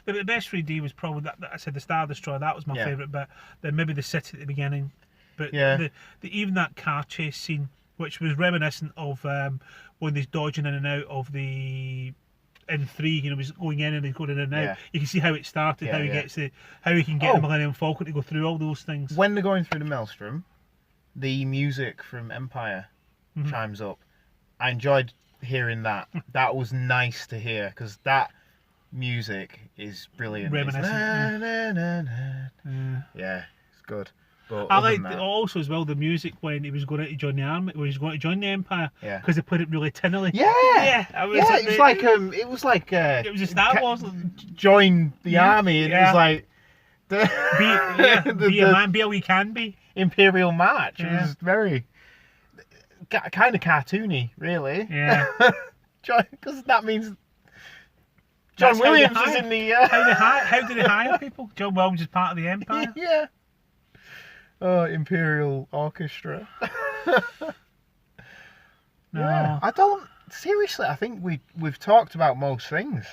The best 3D was probably that I said, the Star Destroyer. That was my favourite bit. Then maybe the city at the beginning. But even that car chase scene, which was reminiscent of when he's dodging in and out of the N3, he's going in and he's going in and out. You can see how it started, how he gets how he can get the Millennium Falcon to go through all those things. When they're going through the Maelstrom, the music from Empire chimes up. I enjoyed hearing that. That was nice to hear, because that music is brilliant. Reminiscent. Yeah, it's good. But I liked also as well the music when he was going to join the army, when he was going to join the Empire, because they put it really tinnily. It was like it was a Star Wars. Join the army, and it was like be a man, be all you can be. Imperial March. It was very kind of cartoony, really. Yeah, because that means John Williams is in the. How do they hire people? John Williams is part of the Empire. Yeah. Oh, Imperial Orchestra. No. Yeah, I don't. Seriously, I think we've talked about most things,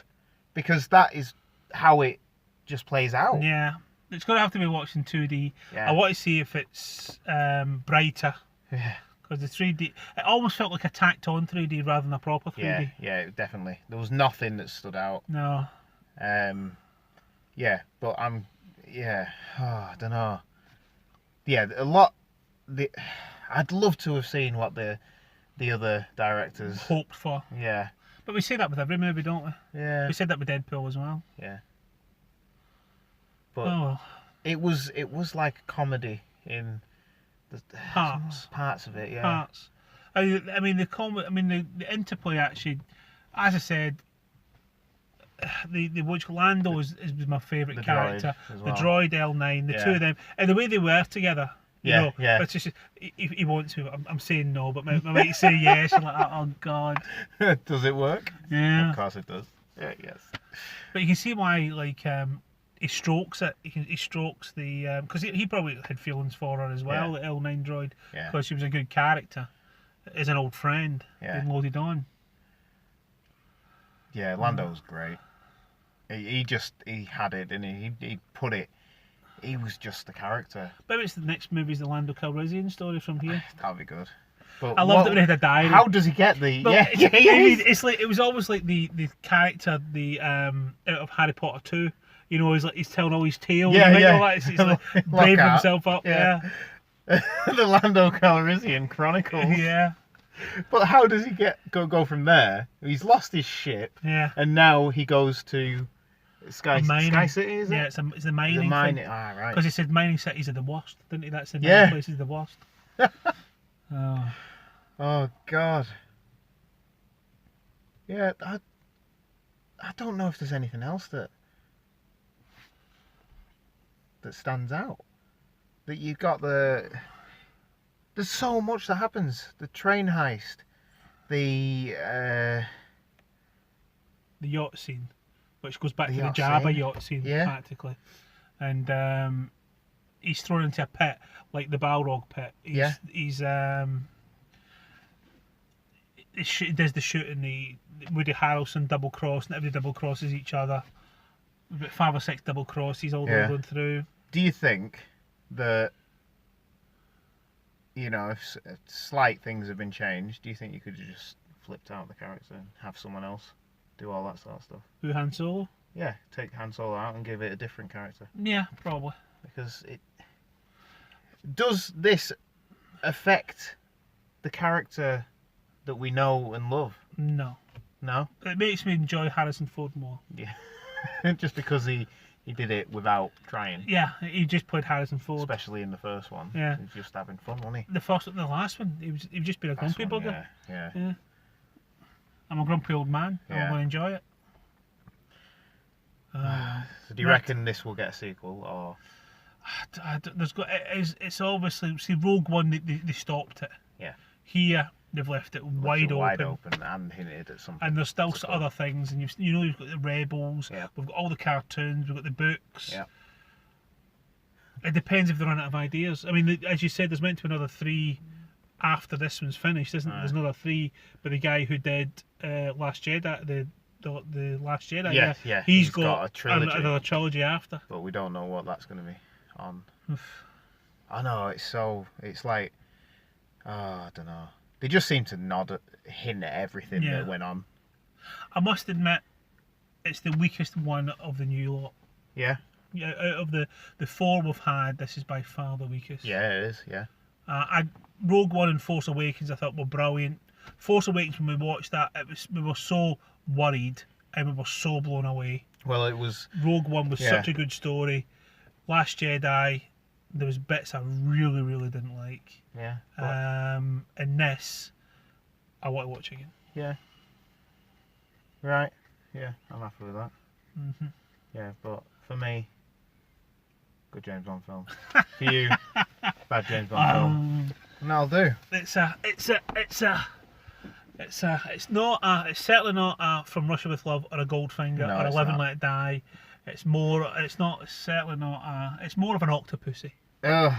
because that is how it just plays out. Yeah, it's going to have to be watched in 2D. Yeah. I want to see if it's brighter. Yeah. Because the 3D, it almost felt like a tacked on 3D rather than a proper 3D. Yeah, definitely. There was nothing that stood out. No. Yeah, but I don't know. Yeah, a lot. I'd love to have seen what the other directors hoped for. Yeah. But we say that with every movie, don't we? Yeah. We said that with Deadpool as well. Yeah. But it was like a comedy in the parts of it. Yeah. Parts. I mean the interplay actually, as I said. Which Lando is my favourite character. Well. The droid L9, the two of them, and the way they were together. You know, it's just he wants to. I'm saying no, but my mate say yes. I'm like, oh god. Does it work? Yeah. Of course it does. Yeah, yes. But you can see why, like, he strokes it. He strokes the because he probably had feelings for her as well. The L9 droid, because she was a good character, as an old friend. Being loaded on. Yeah, Lando was great. He had it, and he put it. He was just the character. Maybe it's the next movie's the Lando Calrissian story from here. That'd be good. But I loved it when he had a diary. How does he get the? It's like it was almost like the character out of Harry Potter 2. You know, he's telling all his tales. He's like braving himself up. Yeah. The Lando Calrissian Chronicles. Yeah. But how does he go from there? He's lost his ship. Yeah. And now he goes to Sky City, is it? Yeah, it's a mining. Right. Because he said mining cities are the worst, didn't he? That's the mining places the worst. Oh God. Yeah, I don't know if there's anything else that stands out. That you've got there's so much that happens. The train heist, the yacht scene, which goes back to the Jabba yacht scene practically, and he's thrown into a pit like the Balrog pit. He does the shooting, the Woody Harrelson double cross, and everybody double crosses each other. About 5 or 6 double crosses all going through. Do you think that, you know, if slight things have been changed, do you think you could have just flipped out the character and have someone else do all that sort of stuff? Who, Han Solo? Yeah, take Han Solo out and give it a different character. Yeah, probably. Because does this affect the character that we know and love? No. No? It makes me enjoy Harrison Ford more. Yeah. Just because he did it without trying. Yeah, he just played Harrison Ford. Especially in the first one. Yeah. He was just having fun, wasn't he? The last one, he was just being a grumpy bugger. Yeah. I'm a grumpy old man. I'm going to enjoy it. So do you reckon this will get a sequel, or? It's obviously, see, Rogue One, they stopped it. Yeah. Here, they've left it wide open and hinted at something. And there's still other things, and you've got the Rebels. Yeah. We've got all the cartoons. We've got the books. Yeah. It depends if they run out of ideas. I mean, as you said, there's meant to be another 3 after this one's finished, isn't there? There's another 3, but the guy who did Last Jedi, the Last Jedi, yeah, he's got a trilogy. another trilogy after. But we don't know what that's going to be on. I know, it's like, I don't know. They just seem to hint at everything that went on. I must admit, it's the weakest one of the new lot. Yeah? Yeah, out of the 4 we've had, this is by far the weakest. Yeah, it is, yeah. Rogue One and Force Awakens I thought were brilliant. Force Awakens, when we watched that, we were so worried and we were so blown away. Well, it was... Rogue One was such a good story. Last Jedi, there was bits I really, really didn't like. Yeah. And this, I want to watch again. Yeah. Right. Yeah, I'm happy with that. Mm-hmm. Yeah, but for me, good James Bond film. For you, bad James Bond film. And that'll do. It's certainly not a From Russia with Love or a Goldfinger or a Live and Let Die. It's more of an Octopussy. I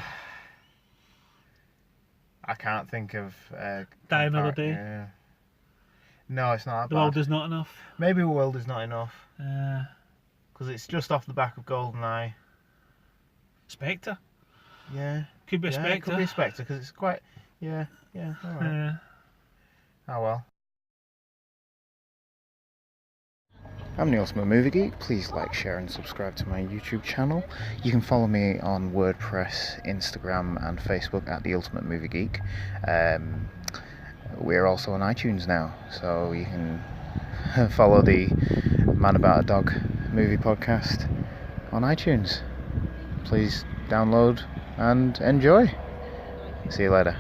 can't think of Die Another Day. Yeah. No, it's not that The World Is Not Enough. Maybe The World Is Not Enough. Because it's just off the back of GoldenEye. Spectre. Yeah. Could be a Spectre. It could be a Spectre because it's quite. Yeah. Alright. Oh well. I'm the Ultimate Movie Geek. Please like, share and subscribe to my YouTube channel. You can follow me on WordPress, Instagram and Facebook at The Ultimate Movie Geek. We're also on iTunes now, so you can follow the Man About a Dog movie podcast on iTunes. Please download and enjoy. See you later.